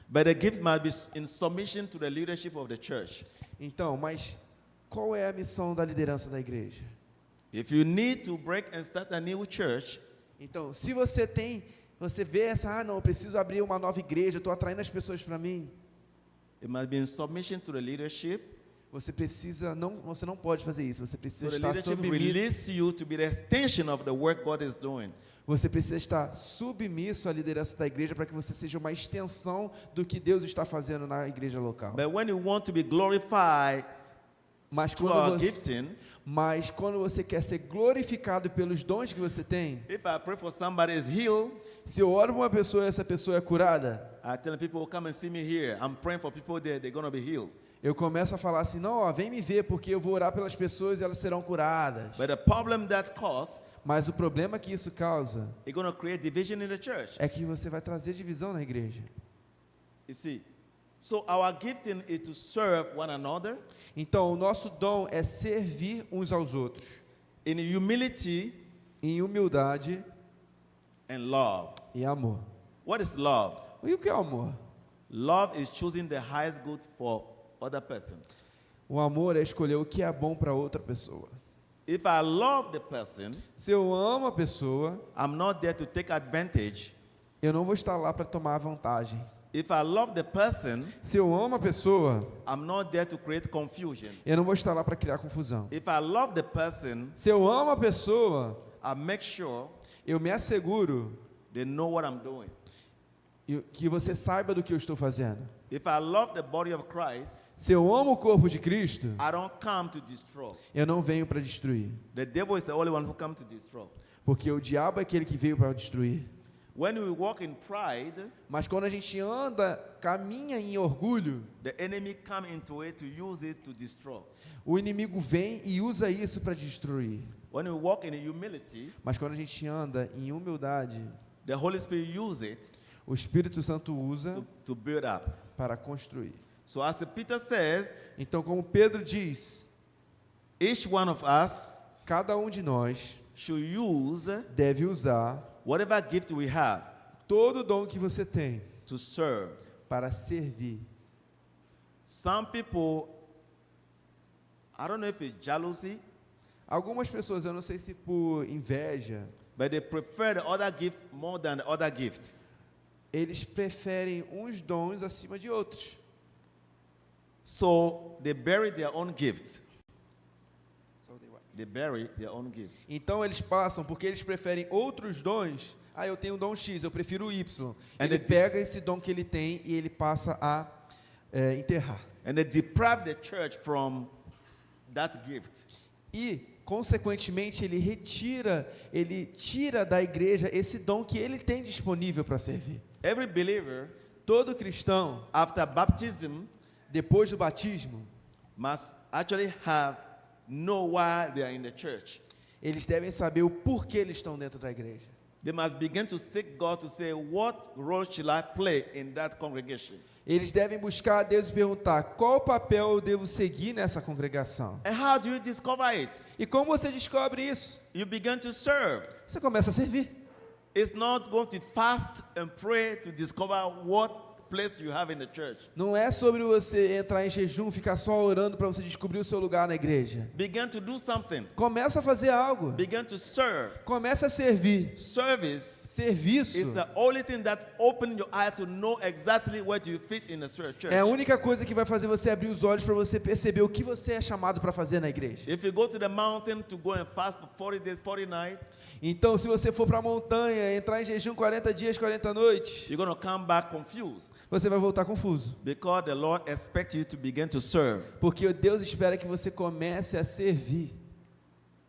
But the gifts must be in submission to the leadership of the church. Então, mas qual é a missão da liderança da igreja? If you need to break and start a new church, Então, se você vê essa, não, eu preciso abrir uma nova igreja, estou atraindo as pessoas para mim. it must be in submission to the leadership. Você não pode fazer isso. Você So precisa the estar leadership submisso. release you to be the extension of the work God is doing. Você precisa estar submisso à liderança da igreja para que você seja uma extensão do que Deus está fazendo na igreja local. But when you want to be glorified Mas through our quando você, gifting, mas quando você quer ser glorificado pelos dons que você tem, if I pray for somebody is healed, se eu oro para uma pessoa e essa pessoa é curada, I tell people, come and see me here. I'm praying for people there, they're going to be healed. eu começo a falar assim, não, ó, vem me ver porque eu vou orar pelas pessoas e elas serão curadas. But the problem that causes Mas o problema que isso causa is going to create division in the church. é que você vai trazer divisão na igreja. You see, so our gifting is to serve one another Então, o nosso dom é servir uns aos outros, in humility em humildade and love. e amor. What is love? E o que é amor? Love is choosing the highest good for other person. O amor é escolher o que é bom para outra pessoa. If I love the person, Se eu amo a pessoa, I'm not there to take advantage. eu não vou estar lá para tomar vantagem. If I love the person, Se eu amo a pessoa, I'm not there to create confusion. eu não vou estar lá para criar confusão. If I love the person, Se eu amo a pessoa, I make sure eu me asseguro they know what I'm doing. que você saiba do que eu estou fazendo. If I love the body of Christ, Se eu amo o corpo de Cristo, I don't come to destroy. eu não venho para destruir, The devil is the only one who comes to destroy. porque o diabo é aquele que veio para destruir. When we walk in pride, Mas quando a gente caminha em orgulho, the enemy comes into it to use it to destroy. o inimigo vem e usa isso para destruir. When we walk in humility, Mas quando a gente anda em humildade, the Holy Spirit uses it o Espírito Santo usa to build up. para construir. So as Peter says, Então, como Pedro diz, each one of us cada um de nós should use deve usar whatever gift we have todo o dom que você tem to serve. para servir. Some people, I don't know if it's jealousy, Algumas pessoas, eu não sei se por inveja, but they prefer the other gift more than the other gift. eles preferem uns dons acima de outros. So they bury their own gift. They bury their own gift. Então eles passam, porque eles preferem outros dons. Ah, eu tenho um dom X, eu prefiro o Y. And Ele they- pega esse dom que ele tem e ele passa a enterrar. And they deprive the church from that gift. E, consequentemente, ele tira da igreja esse dom que ele tem disponível para servir. Every believer, Todo cristão, after baptism, depois do batismo, must actually know why they are in the church. eles devem saber o porquê eles estão dentro da igreja. They must begin to seek God to say, what role should I play in that congregation? Eles devem buscar a Deus e perguntar qual papel eu devo seguir nessa congregação. And how do you discover it? E como você descobre isso? You begin to serve. Você começa a servir. It's not going to fast and pray to discover what place you have in the church. Não é sobre você entrar em jejum, ficar só orando para você descobrir o seu lugar na igreja. Begin to do something. Começa a fazer algo. Begin to serve. Começa a servir. Service Serviço is the only thing that opens your eye to know exactly where you fit in the church. é a única coisa que vai fazer você abrir os olhos para você perceber o que você é chamado para fazer na igreja. If you go to the mountain to go and fast for 40 days, 40 nights, Então, se você for para a montanha, entrar em jejum 40 dias, 40 noites, you're going to come back confused você vai voltar confuso. because the Lord expects you to begin to serve. Porque Deus espera que você comece a servir.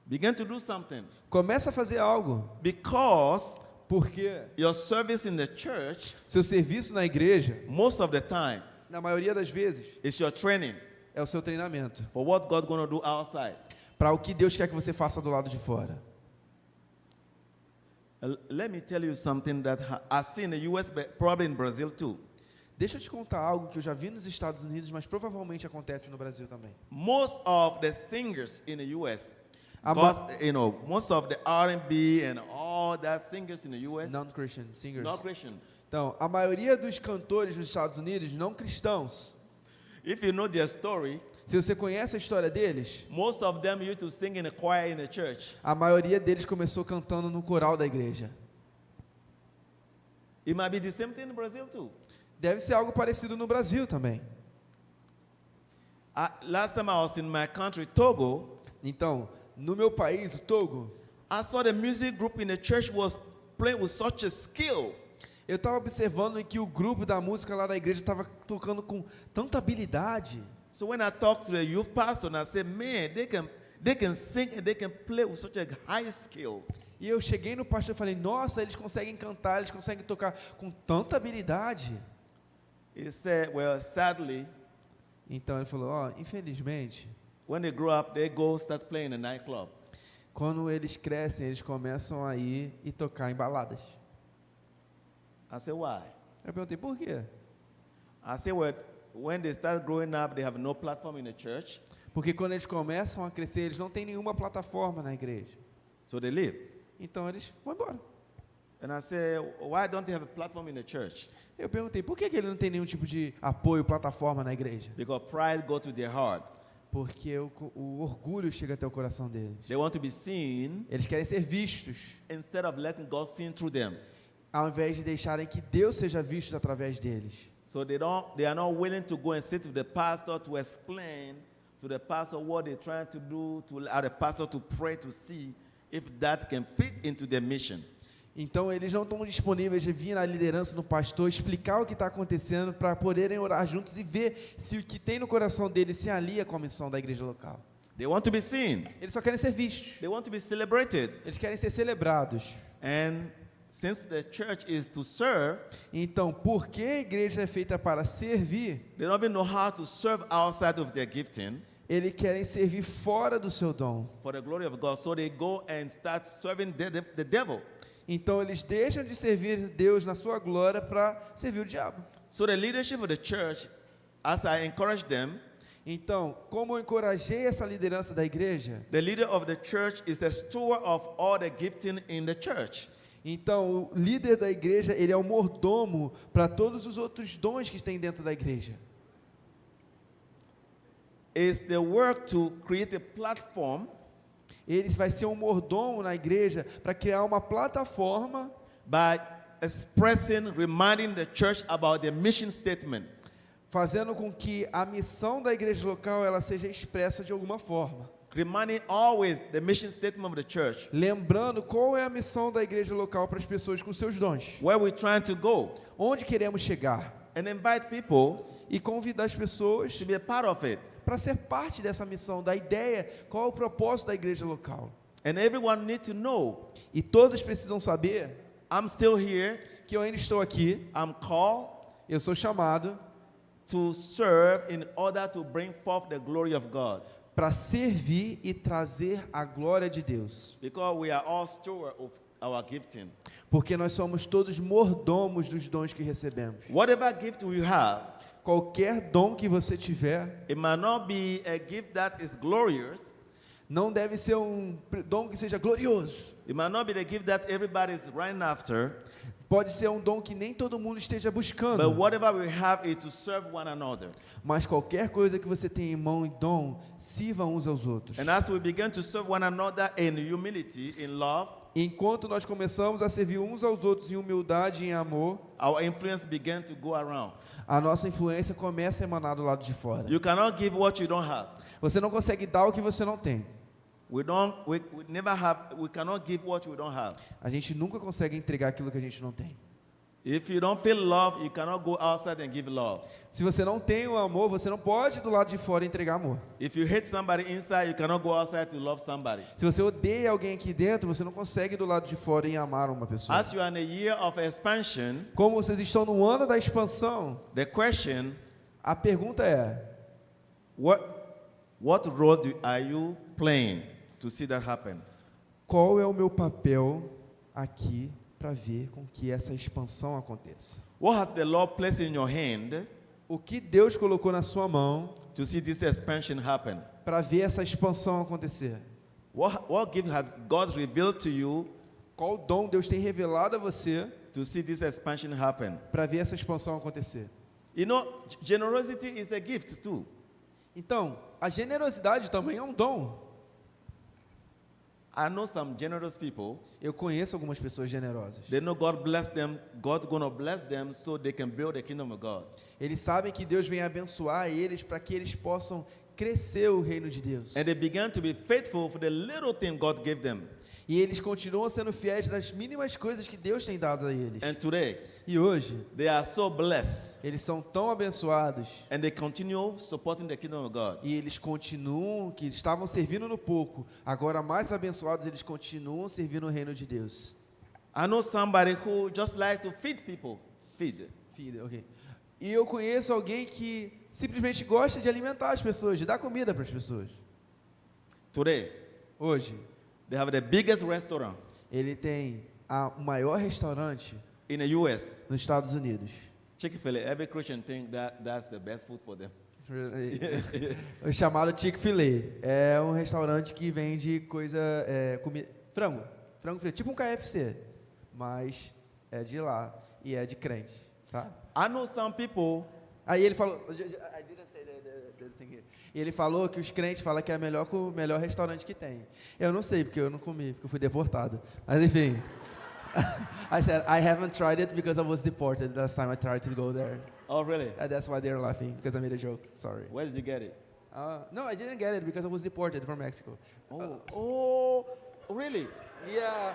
Begin to do something Comece a fazer algo. because Porque your service in the church, seu serviço na igreja, most of the time, na maioria das vezes, is your training é o seu treinamento for what God's going to do outside. para o que Deus quer que você faça do lado de fora. Let me tell you something that I've seen in the US, but probably in Brazil too. Deixa eu te contar algo que eu já vi nos Estados Unidos, mas provavelmente acontece no Brasil também. Most of the singers in the U.S., A most of the R&B and all that singers in the U.S., Non-Christian singers. not Christian. Então, a maioria dos cantores nos Estados Unidos, não cristãos, If you know their story, se você conhece a história deles, most of them used to sing in a choir in the church. a maioria deles começou cantando no coral da igreja. It might be the same thing in Brazil too. Deve ser algo parecido no Brasil também. Last time I was in my country, Togo, Então, no meu país, o Togo, I saw the music group in the church was playing with such a skill. eu estava observando que o grupo da música lá da igreja estava tocando com tanta habilidade. So when I talked to the youth pastor, and I said, man, they can sing and they can play with such a high skill. E eu cheguei no pastor e falei, nossa, eles conseguem cantar, eles conseguem tocar com tanta habilidade. He said, well, sadly, Então ele falou, ó, infelizmente, when they grow up, they go start playing in nightclubs. quando eles crescem, eles começam a ir e tocar em baladas. I said, why? Eu perguntei, por quê? I said, well, when they start growing up, they have no platform in the church, Porque quando eles começam a crescer, eles não têm nenhuma plataforma na igreja. so they leave. Então eles vão embora. And I said, why don't they have a platform in the church? Eu perguntei, por que ele não tem nenhum tipo de apoio, plataforma na igreja? Because pride go to their heart. Porque o orgulho chega até o coração deles. They want to be seen Eles querem ser vistos, instead of letting God sing through them. ao invés de deixarem que Deus seja visto através deles. So they are not willing to go and sit with the pastor to explain to the pastor what they're trying to do, to allow the pastor to pray to see if that can fit into their mission. Então eles não estão disponíveis de vir na liderança no pastor, explicar o que está acontecendo para poderem orar juntos e ver se o que tem no coração deles se alia com a missão da igreja local. They want to be seen. Eles só querem ser vistos. They want to be celebrated. Eles querem ser celebrados. And since the church is to serve, Então, porque a igreja é feita para servir, they don't even know how to serve outside of their gifting eles querem servir fora do seu dom. for the glory of God. So they go and start serving the devil. Então eles deixam de servir Deus na sua glória para servir o diabo. So the leadership of the church, as I encourage them, Então, como eu encorajei essa liderança da igreja, the leader of the church is a steward of all the gifting in the church. então o líder da igreja, ele é o mordomo para todos os outros dons que tem dentro da igreja. It's the work to create a platform Ele vai ser um mordomo na igreja para criar uma plataforma by expressing, reminding the church about the mission statement. fazendo com que a missão da igreja local ela seja expressa de alguma forma. Reminding always the mission statement of the church. Lembrando qual é a missão da igreja local para as pessoas com seus dons. Where we're trying to go. Onde queremos chegar. And invite people E convidar as pessoas to be a part of it. para ser parte dessa missão, da ideia, qual é o propósito da igreja local. And everyone needs to know, E todos precisam saber I'm still here. que eu ainda estou aqui, I'm called eu sou chamado to serve in order to bring forth the glory of God. para servir e trazer a glória de Deus. Because we are all stewards of our gifting. Porque nós somos todos mordomos dos dons que recebemos. Whatever gift we have, Qualquer dom que você tiver, it might not be a gift that is glorious. não deve ser um dom que seja glorioso. It might not be the gift that everybody is running after. Pode ser um dom que nem todo mundo esteja But buscando. whatever we have is to serve one another. Mas qualquer coisa que você tenha em mão e dom, sirva uns aos outros. And as we begin to serve one another in humility, in love, Enquanto nós começamos a servir uns aos outros em humildade e em amor, our influence begins to go around. a nossa influência começa a emanar do lado de fora. You cannot give what you don't have. Você não consegue dar o que você não tem. We cannot give what we don't have. A gente nunca consegue entregar aquilo que a gente não tem. If you don't feel love, you cannot go outside and give love. Se você não tem o amor, você não pode do lado de fora entregar amor. If you hate somebody inside, you cannot go outside to love somebody. Se você odeia alguém aqui dentro, você não consegue do lado de fora ir amar uma pessoa. As you are in a year of expansion, Como vocês estão no ano da expansão, the question, a pergunta é: what role are you playing to see that happen? qual é o meu papel aqui para ver com que essa expansão aconteça? What has the Lord placed in your hand O que Deus colocou na sua mão to see this expansion happen? para ver essa expansão acontecer? What gift has God revealed to you Qual dom Deus tem revelado a você to see this expansion happen? para ver essa expansão acontecer? You know, generosity is a gift too. Então, a generosidade também é um dom. I know some generous people. Eu conheço algumas pessoas generosas. They know God bless them. God's gonna bless them so they can build the kingdom of God. Eles sabem que Deus vem abençoar eles para que eles possam crescer o reino de Deus. And they began to be faithful for the little thing God gave them. E eles continuam sendo fiéis nas mínimas coisas que Deus tem dado a eles. And today, E hoje, they are so blessed. eles são tão abençoados And they continue supporting the kingdom of God. e eles continuam, que estavam servindo no pouco, agora mais abençoados, eles continuam servindo o reino de Deus. I know somebody who just like to feed people. Feed. Filha, ok. E eu conheço alguém que simplesmente gosta de alimentar as pessoas, de dar comida para as pessoas. Today, Hoje, they have the biggest restaurant ele tem o maior restaurante in the U.S. nos Estados Unidos. Chick-fil-A. Every Christian think that's the best food for them. O chamado Chick-fil-A. É um restaurante que vende frango frito, tipo um KFC, mas é de lá e é de crente, tá? I know some people. Aí ele falou, I didn't say the thing here. E ele falou que os crentes falam que é o melhor restaurante que tem. Eu não sei porque eu não comi, porque eu fui deportado. Mas enfim. I said I haven't tried it because I was deported last time I tried to go there. Oh, really? And that's why they're laughing because I made a joke. Sorry. Where did you get it? No, I didn't get it because I was deported from Mexico. Oh, really? Yeah.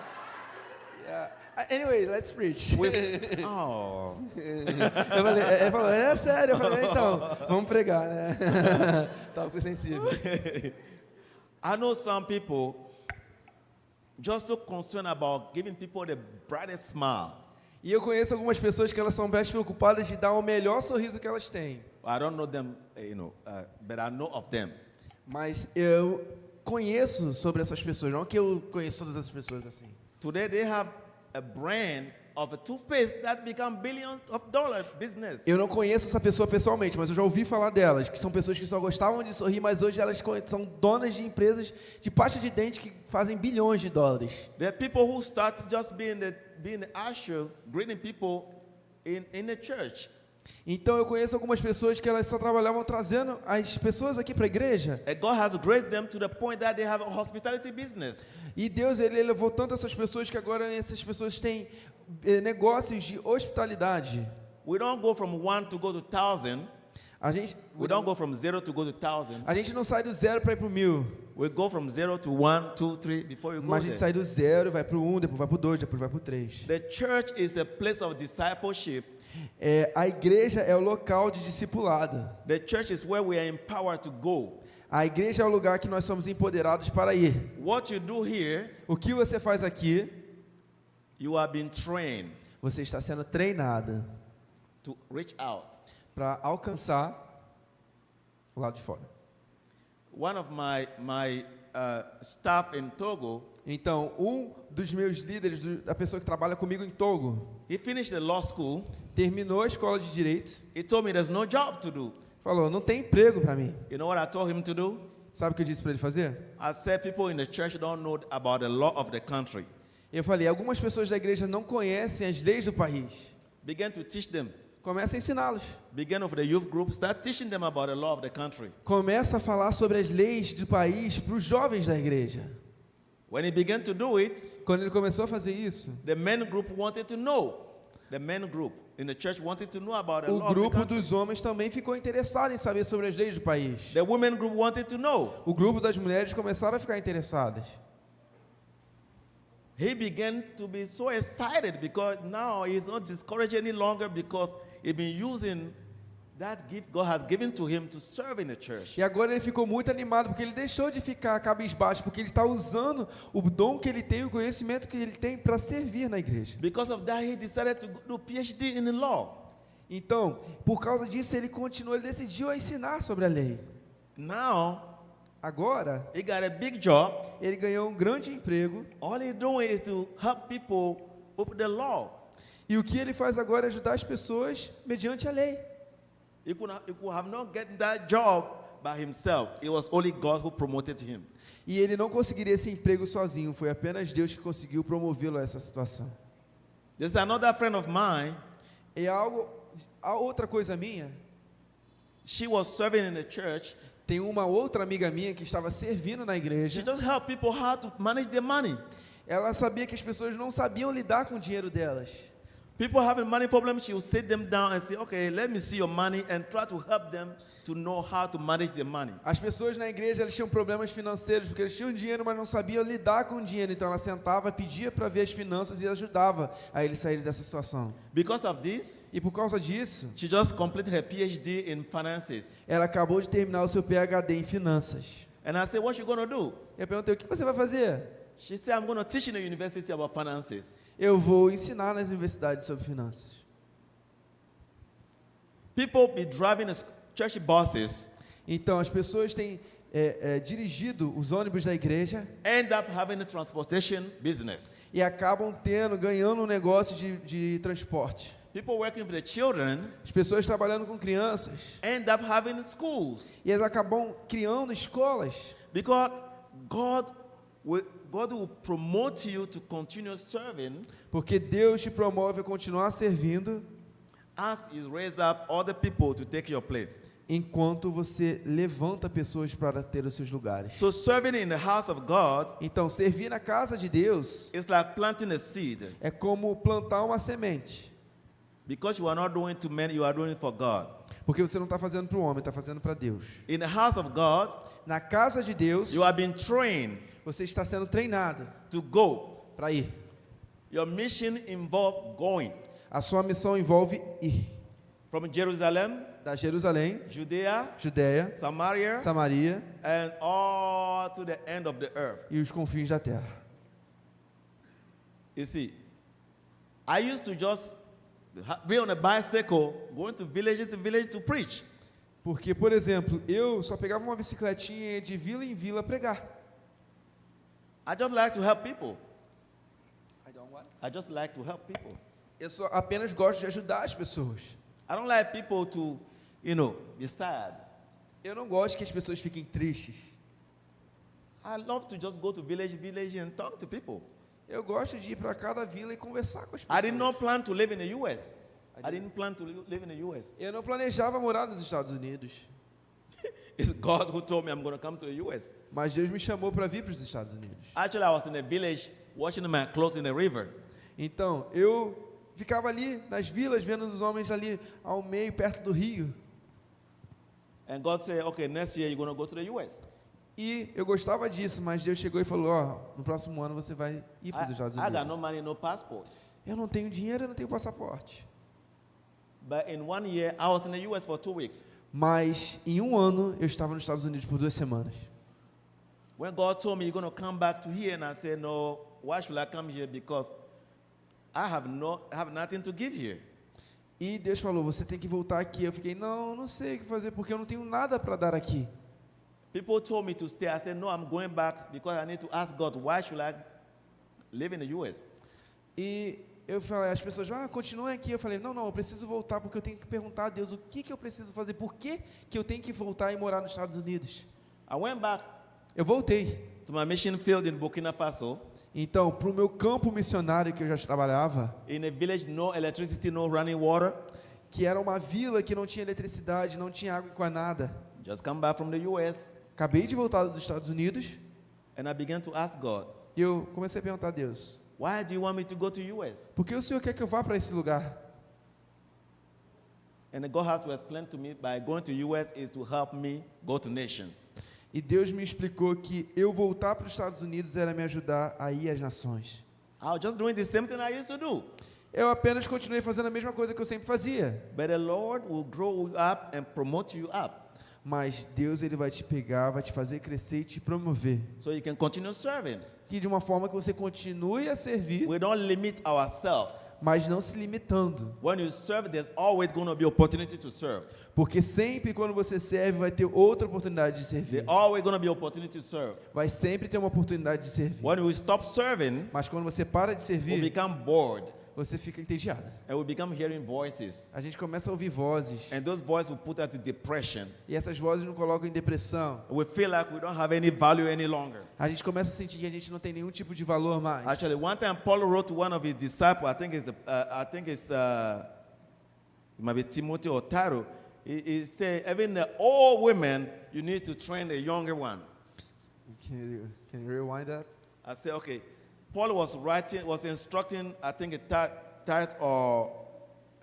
Anyway, let's preach. Oh. Ele falou, é sério. Eu falei, então, vamos pregar, né? Tópico sensível. I know some people just so concerned about giving people the brightest smile. E eu conheço algumas pessoas que elas são mais preocupadas de dar o melhor sorriso que elas têm. I don't know them, but I know of them. Mas eu conheço sobre essas pessoas, não que eu conheço todas essas pessoas assim. Today they have a brand of a toothpaste that become billions of dollar business. Eu não conheço essa pessoa pessoalmente, mas eu já ouvi falar delas, que são pessoas que só gostavam de sorrir, mas hoje elas são donas de empresas de pasta de dente que fazem bilhões de dólares. There are people who start just being the usher, greeting people in the church. Então eu conheço algumas pessoas que elas só trabalhavam trazendo as pessoas aqui para a igreja. And God has graced them to the point that they have a hospitality business. E Deus ele levou tanto essas pessoas que agora essas pessoas têm negócios de hospitalidade. We don't go from 1 to go to 1,000. We don't go from 0 to go to 1,000. A gente não sai do zero para ir para o 1000. We go from 0 to 1, 2, 3 before you go Mas a gente there. sai do zero, vai para o 1, depois vai para o 2, depois vai para o 3. The church is the place of discipleship. A igreja é o local de discipulado. The church is where we are empowered to go. A igreja é o lugar que nós somos empoderados para ir. What you do here, O que você faz aqui, you are being trained você está sendo treinado to reach out. para alcançar o lado de fora. One of my staff in Togo, Então, um dos meus líderes, a pessoa que trabalha comigo em Togo, he finished the law school. terminou a escola de direito, He told me there's no job to do. falou, não tem emprego para mim. You know what I told him to do? Sabe o que eu disse para ele fazer? I said people in the church don't know about the law of the country. Eu falei, algumas pessoas da igreja não conhecem as leis do país. Begin to teach them. Começa a ensiná-los. Begin with the youth group. Start teaching them about the law of the country. Começa a falar sobre as leis do país para os jovens da igreja. When he began to do it, Quando ele começou a fazer isso, the men group wanted to know. The men group in the church wanted to know about the o law of the grupo country. dos homens também ficou interessado em saber sobre as leis do país. The women group wanted to know. O grupo das mulheres começaram a ficar interessadas. He began to be so excited because now he's not discouraged any longer because he's been using that gift God has given to him to serve in the church. E agora ele ficou muito animado porque ele deixou de ficar cabisbaixo, porque ele está usando o dom que ele tem, o conhecimento que ele tem para servir na igreja. Because of that, he decided to do PhD in the law. Então, por causa disso, ele decidiu a ensinar sobre a lei. Now, Agora, he got a big job. ele ganhou um grande emprego All he's doing is to help people with the law. e E o que ele faz agora é ajudar as pessoas mediante a lei. He could have not gotten that job by himself. It was only God who promoted him. E ele não conseguiria esse emprego sozinho, foi apenas Deus que conseguiu promovê-lo a essa situação. There's another friend of mine. E a outra coisa minha, She was serving in the church. tem uma outra amiga minha que estava servindo na She igreja. just helped people how to manage their money. Ela sabia que as pessoas não sabiam lidar com o dinheiro delas. People having money problems, she will sit them down and say, okay, let me see your money, and try to help them to know how to manage their money. As pessoas na igreja, eles tinham problemas financeiros, porque eles tinham dinheiro, mas não sabiam lidar com o dinheiro. Então ela sentava, pedia para ver as finanças e ajudava a eles saírem dessa situação. Because of this, E por causa disso, she just completed her PhD in finances. ela acabou de terminar o seu PhD em finanças. And I said, what you going to do? Eu perguntei, o que você vai fazer? She said, I'm going to teach in the university about finances. Eu vou ensinar nas universidades sobre finanças. People be driving the church buses, Então as pessoas têm dirigido os ônibus da igreja end up having a transportation business. e acabam ganhando um negócio de transporte. People working with the children As pessoas trabalhando com crianças end up having schools. e elas acabam criando escolas. Because God will promote you to continue serving Porque Deus te promove a continuar servindo as He raise up other people to take your place. enquanto você levanta pessoas para ter os seus lugares. So serving in the house of God Então, servir na casa de Deus is like planting a seed. é como plantar uma semente. Because you are not doing to men, you are doing it for God. Porque você não está fazendo para o homem, está fazendo para Deus. In the house of God, Na casa de Deus, you have been trained você está sendo treinado to go. para ir. Your mission involves going A sua missão envolve ir from Jerusalem, da Jerusalém, Judea, Judéia, Samaria, Samaria and all to the end of the earth. e os confins da terra. You see, I used to just be on a bicycle, going to village to preach. Porque, por exemplo, eu só pegava uma bicicletinha de vila em vila pregar. I just like to help people. I just like to help people. Eu só apenas gosto de ajudar as pessoas. I don't like people to, be sad. Eu não gosto que as pessoas fiquem tristes. I love to just go to village and talk to people. Eu gosto de ir para cada vila e conversar com as I pessoas. did not plan to live in the U.S. I didn't plan to live in the U.S. Eu não planejava morar nos Estados Unidos, It's God who told me I'm going to come to the U.S. mas Deus me chamou para vir para os Estados Unidos. Actually, I was in a village washing my clothes in the river. Então, eu ficava ali nas vilas, vendo os homens ali ao meio, perto do rio. And God said, okay, next year you're going to go to the U.S. E eu gostava disso, mas Deus chegou e falou, ó, no próximo ano você vai ir para os Estados I got Unidos. no money, no passport. Eu não tenho dinheiro, eu não tenho passaporte. But in 1 year, I was in the U.S. for 2 weeks. Mas em um ano, eu estava nos Estados Unidos por 2 semanas. When God told me you're going to come back to here, and I said, no, why should I come here? Because I have nothing to give here. E Deus falou, você tem que voltar aqui. Eu fiquei, não sei o que fazer, porque eu não tenho nada para dar aqui. People told me to stay. I said, no, I'm going back because I need to ask God, why should I live in the U.S.? E eu falei, as pessoas, continuem aqui. Eu falei, não, eu preciso voltar, porque eu tenho que perguntar a Deus o que eu preciso fazer, por que eu tenho que voltar e morar nos Estados Unidos. I went back Eu voltei. to my mission field in Burkina Faso. Então, para o meu campo missionário que eu já trabalhava, In a village, no electricity, no running water. que era uma vila que não tinha eletricidade, não tinha água encanada. Just come back from the U.S. Acabei de voltar dos Estados Unidos And I began to ask God, e eu comecei a perguntar a Deus, why do you want me to go to U.S.? por que o Senhor quer que eu vá para esse lugar? And God had to explain to me by going to U.S. is to help me go to nations. E Deus me explicou que eu voltar para os Estados Unidos era me ajudar a ir às nações. I was just doing the same thing I used to do. Eu apenas continuei fazendo a mesma coisa que eu sempre fazia. But the Lord will grow you up and promote you up Mas Deus, Ele vai te pegar, vai te fazer crescer e te promover. so you can continue serving. Que de uma forma que você continue a servir, We don't limit ourselves. mas não se limitando. When you serve, there's always going to be opportunity to serve. Porque sempre quando você serve, vai ter outra oportunidade de servir. There's always going to be opportunity to serve. Vai sempre ter uma oportunidade de servir. When we stop serving, Mas quando você para de we servir, become bored. você fica entediado. and we become hearing voices. A gente começa a ouvir vozes. And those voices will put us to depression. E essas vozes nos colocam em depressão. We feel like we don't have any value any longer. A gente começa a sentir que a gente não tem nenhum tipo de valor mais. Actually, one time Paul wrote to one of his disciples, it might be Timothy or Taro. He said, even the old women, you need to train the younger one. Can you rewind that? I said, okay. Paul was instructing, I think, Tite or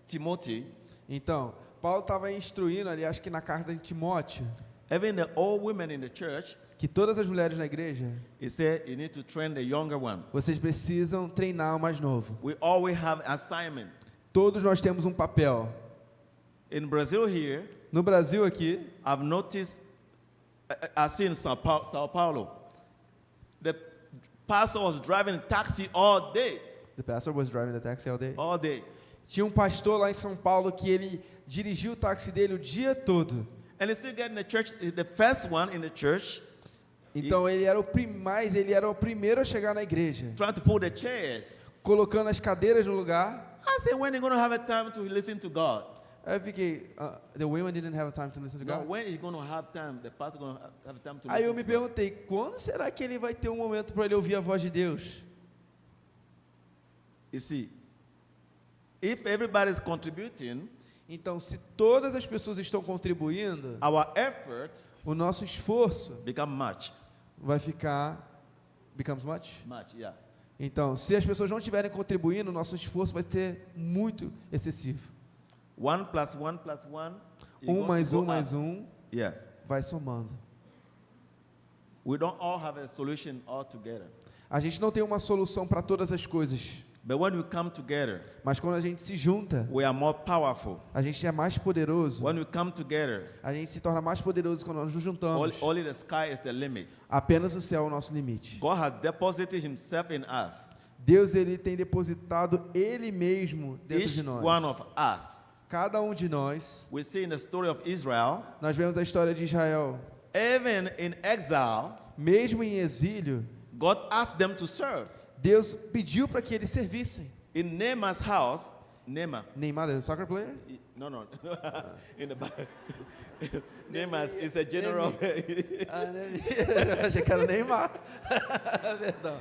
Timothy. Então, Paulo estava instruindo ali, acho que na carta de Timóteo, Even the old women in the church, que todas as mulheres na igreja, he said, you need to train the younger one. vocês precisam treinar o mais novo. We always have assignment. Todos nós temos um papel. In Brazil here, No Brasil aqui, I've noticed, I've seen Sao Paulo. The pastor was driving a taxi all day. the pastor was driving the taxi all day. All day. Tinha um pastor lá em São Paulo que ele dirigiu o táxi dele o dia todo. And he still getting the church, the first one in the church, Então ele era o primeiro a chegar na igreja, trying to pull the chairs. colocando as cadeiras no lugar. I said, when are you going to have a time to listen to God? Aí eu fiquei, the women didn't have time to listen to No, God. when is he going to have time? The pastor going to have time to Aí eu listen me to God? perguntei, quando será que ele vai ter um momento para ele ouvir a voz de Deus? You see, if everybody is contributing, Então, se todas as pessoas estão contribuindo, our effort o nosso esforço become much. vai ficar, becomes much? Much, yeah. Então, se as pessoas não estiverem contribuindo, o nosso esforço vai ser muito excessivo. 1 plus 1 plus 1. Mais um, Yes. vai somando. We don't all have a solution all together. A gente não tem uma solução para todas as coisas, But when we come together, mas quando a gente se junta, we are more powerful. a gente é mais poderoso. When we come together, A gente se torna mais poderoso quando nós nos juntamos. only the sky is the limit. Apenas o céu é o nosso limite. God has deposited himself in us. Deus, ele tem depositado ele mesmo dentro Each de nós. one of us. Cada um de nós, We see in the story of Israel, nós vemos a história de Israel. even in exile, Mesmo em exílio, God asked them to serve. Deus pediu para que eles servissem. In Naaman's house, Naaman, Neymar é o soccer player? no, in the Bible, Naaman is a general. Eu achei que era Neymar. Perdão.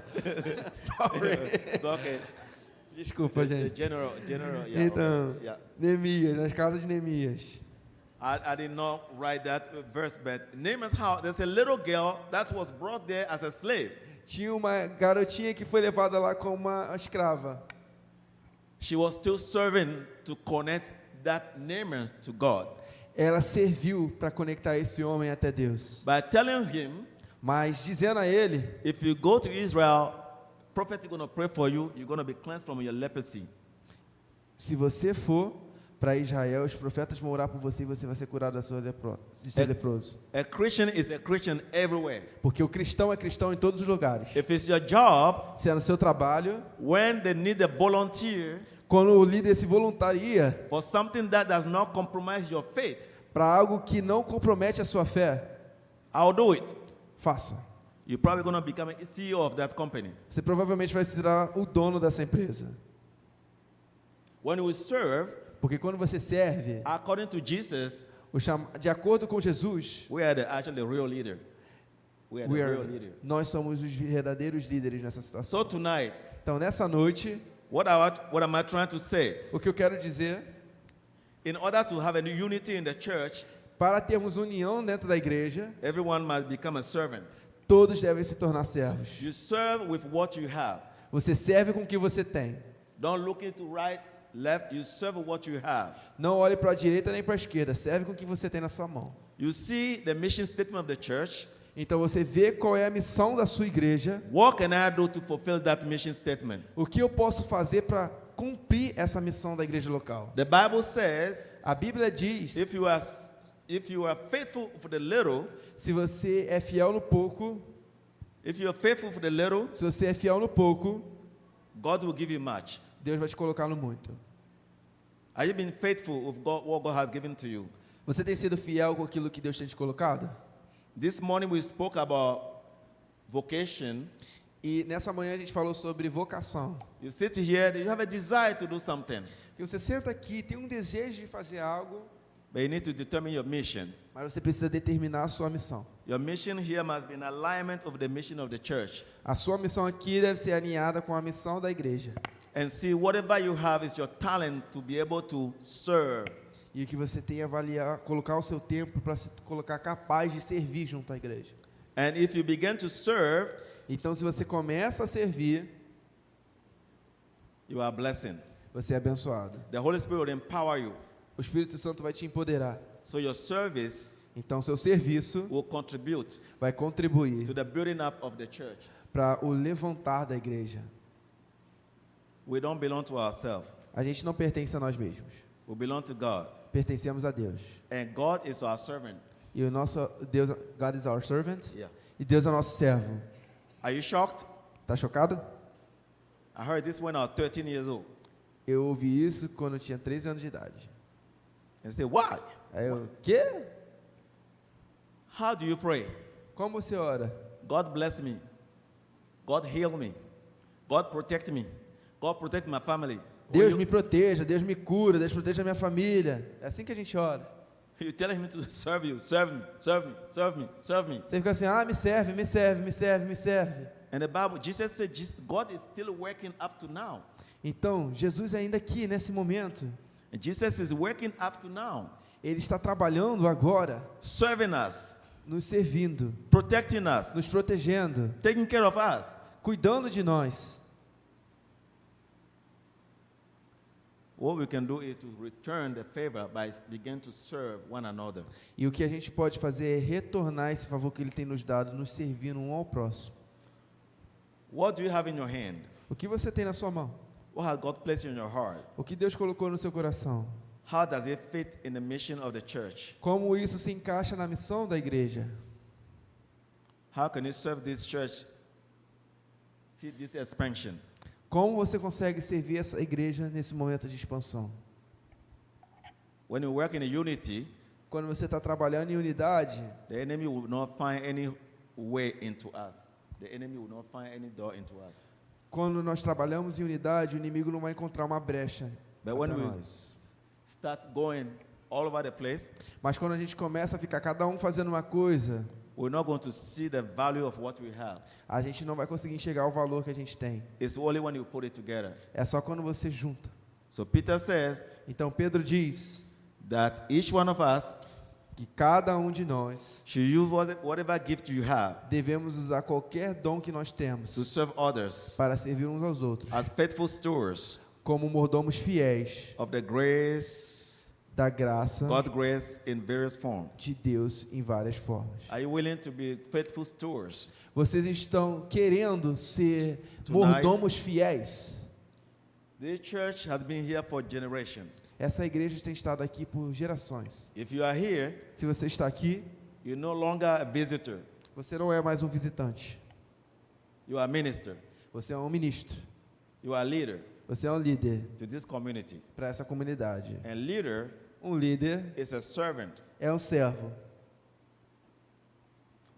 Sorry. It's okay. Desculpa, The gente. general, yeah. Então, Okay, yeah. Neemias, nas casas de Neemias. I did not write that verse, but Naaman's house, there's a little girl that was brought there as a slave. Tinha uma garotinha que foi levada lá como uma escrava. She was still serving to connect that Naaman to God. Ela serviu para conectar esse homem até Deus. By telling him, Mas dizendo a ele, if you go to Israel, prophet is going to pray for you, you're going to be cleansed from your leprosy. se você for para Israel, os profetas vão orar por você e você vai ser curado da sua de ser leproso. A Christian is a Christian everywhere. Porque o cristão é cristão em todos os lugares. If it's your job, Se é no seu trabalho, when they need a volunteer quando o líder se voluntaria for something that does not compromise your faith, para algo que não compromete a sua fé, I'll do it. faça. You're probably going to become a CEO of that company. Você provavelmente vai ser o dono dessa empresa. When we serve, Porque quando você serve, according to Jesus, de acordo com Jesus, we are actually the real leader. We are the real leader. nós somos os verdadeiros líderes nessa situação. So tonight, Então, nessa noite, what am I trying to say? o que eu quero dizer, In order to have a unity in the church, para termos união dentro da igreja, everyone must become a servant. todos devem se tornar servos. You serve with what you have. Você serve com o que você tem. Don't look into right, left. You serve with what you have. Não olhe para a direita nem para a esquerda. Serve com o que você tem na sua mão. You see the mission statement of the church. Então você vê qual é a missão da sua igreja. What can I do to fulfill that mission statement? O que eu posso fazer para cumprir essa missão da igreja local? The Bible says, A Bíblia diz, if you are faithful for the little, se você é fiel no pouco, if you are faithful for the little, se você é fiel no pouco, God will give you much. Deus vai te colocar no muito. Are you being faithful with what God has given to you? Você tem sido fiel com aquilo que Deus tem te colocado? This morning we spoke about vocation. E nessa manhã a gente falou sobre vocação. You sit here, you have a desire to do something, Que você senta aqui, tem um desejo de fazer algo, but you need to determine your mission. mas você precisa determinar a sua missão. Your mission here must be in alignment of the mission of the church. A sua missão aqui deve ser alinhada com a missão da igreja. And see whatever you have is your talent to be able to serve. E que você tenha avaliar, colocar o seu tempo para se colocar capaz de servir junto à igreja. And if you begin to serve, Então, se você começa a servir, you are blessing. você é abençoado. The Holy Spirit will empower you. O Espírito Santo vai te empoderar. So your service Então, seu serviço will contribute vai contribuir to the building up of the church. para o levantar da igreja. We don't belong to ourselves. A gente não pertence a nós mesmos. We belong to God. Pertencemos a Deus. And God is our servant. E o nosso Deus, God is our servant. Yeah. E Deus é nosso servo. Are you shocked? Tá chocado? I heard this when I was 13 years old. Eu ouvi isso quando eu tinha 13 anos de idade. And say, why? Aí eu, quê? How do you pray? Como você ora? God bless me. God heal me. God protect me. God protect my family. Deus me proteja, Deus me cura, Deus proteja a minha família. É assim que a gente ora. You're telling me to serve you, serve me, serve me, serve me, serve me. Você fica assim, me serve, me serve, me serve, me serve. And the Bible, Jesus said, God is still working up to now. Então, Jesus ainda aqui, nesse momento, And Jesus is working up to now, Ele está trabalhando agora, serving us, nos servindo, protecting us, nos protegendo, taking care of us. cuidando de nós. What we can do is to return the favor by beginning to serve one another. E o que a gente pode fazer é retornar esse favor que Ele tem nos dado, nos servindo um ao próximo. What do you have in your hand? O que você tem na sua mão? What has God placed in your heart? O que Deus colocou no seu coração? How does it fit in the mission of the church? Como isso se encaixa na missão da igreja? How can you serve this church? See this expansion. Como você consegue servir essa igreja nesse momento de expansão? When you work in unity, Quando você está trabalhando em unidade, the enemy will not find any way into us. The enemy will not find any door into us. quando nós trabalhamos em unidade, o inimigo não vai encontrar uma brecha But when até we nós. start going all over the place, Mas quando a gente começa a ficar cada um fazendo uma coisa, we're not going to see the value of what we have. a gente não vai conseguir enxergar o valor que a gente tem. It's only when you put it together. É só quando você junta. So Peter says Então Pedro diz that each one of us que cada um de nós should use whatever gift you have devemos usar qualquer dom que nós temos to serve others para servir uns aos outros, as faithful stewards como mordomos fiéis of the grace, da graça God's grace in various forms. de Deus em várias formas. Are you willing to be faithful stewards? Vocês estão querendo ser Tonight- mordomos fiéis? This church has been here for generations. Essa igreja tem estado aqui por gerações. If you are here, Se você está aqui, you're no longer a visitor. você não é mais um visitante. You are a minister. Você é um ministro. You are a leader Você é um líder to this community. para essa comunidade. And leader Um líder is a servant. é um servo.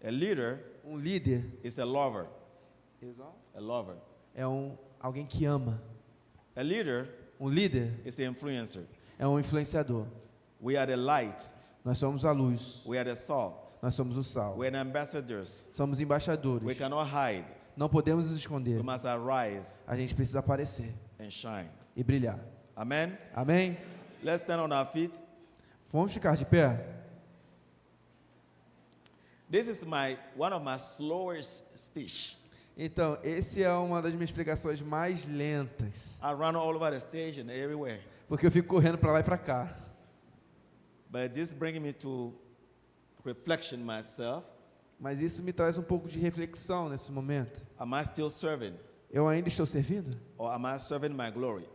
A leader Um líder is a lover. A lover. é alguém que ama. A leader Um líder is an influencer. é um influenciador. We are the light. Nós somos a luz. We are the salt. Nós somos o sal. We are the ambassadors. Somos We embaixadores. cannot hide. Não podemos nos We esconder. must arise A gente precisa aparecer and shine. e brilhar. Amen. Amém? Let's stand on our feet. Vamos ficar de pé? This is one of my slowest speech. Então, esse é uma das minhas pregações mais lentas, I run all over the stage and everywhere. porque eu fico correndo para lá e para cá. But this brings me to reflection myself. Mas isso me traz um pouco de reflexão nesse momento. Am I still serving? Eu ainda estou servindo? Or am I serving my glory?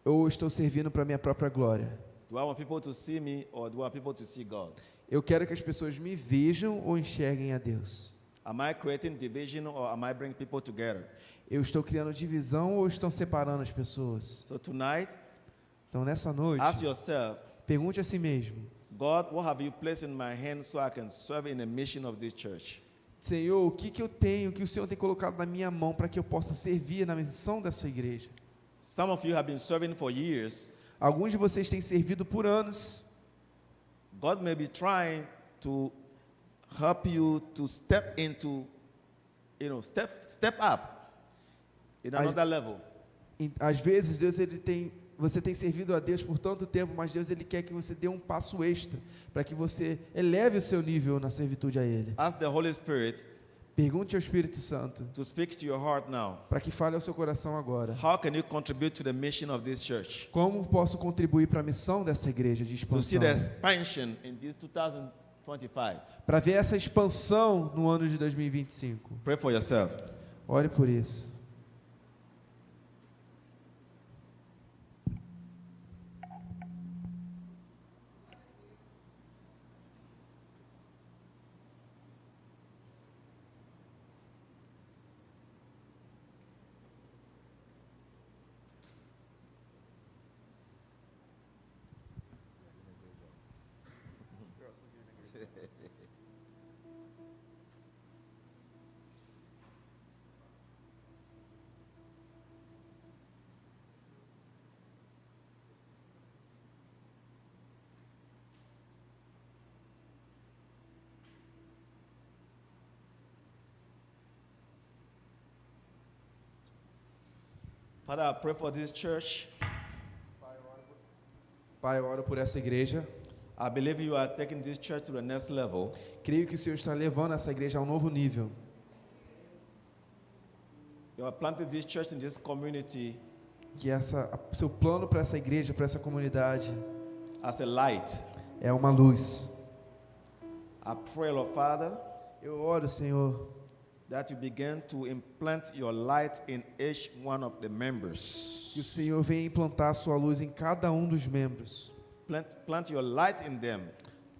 Ou estou servindo para minha própria glória? Do I want people to see me or do I want people to see God? Eu quero que as pessoas me vejam ou enxerguem a Deus? Am I creating division or am I bringing people together? Eu estou criando divisão ou estou separando as pessoas? So tonight, Então, nessa noite, ask yourself, pergunte a si mesmo: God, what have you placed in my hands so I can serve in the mission of this church? Senhor, o que eu tenho, o que o Senhor tem colocado na minha mão para que eu possa servir na missão dessa igreja? Some of you have been serving for years. Alguns de vocês têm servido por anos. God may be trying to help you to step into, step up in another level. Às vezes, você tem servido a Deus por tanto tempo, mas Deus ele quer que você dê um passo extra para que você eleve o seu nível na servitude a Ele. Ask the Holy Spirit Pergunte ao Espírito Santo to speak to your heart now. para que fale ao seu coração agora. How can you contribute to the mission of this church? Como posso contribuir para a missão dessa igreja de To see expansão? the expansion in this 2025. Para ver essa expansão no ano de 2025. Pray for yourself. Ore por isso. Father, I pray for this church. Pai, eu oro por essa igreja. I believe you are taking this church to the next level. Creio que o Senhor está levando essa igreja a um novo nível. You have planted this church in this community Que seu plano para essa igreja, para essa comunidade, as a light. é uma luz. I pray, Lord Father, Eu oro, Senhor, that you begin to implant your light in each one of the members. que o Senhor venha implantar a sua luz em cada um dos membros. Plant your light in them.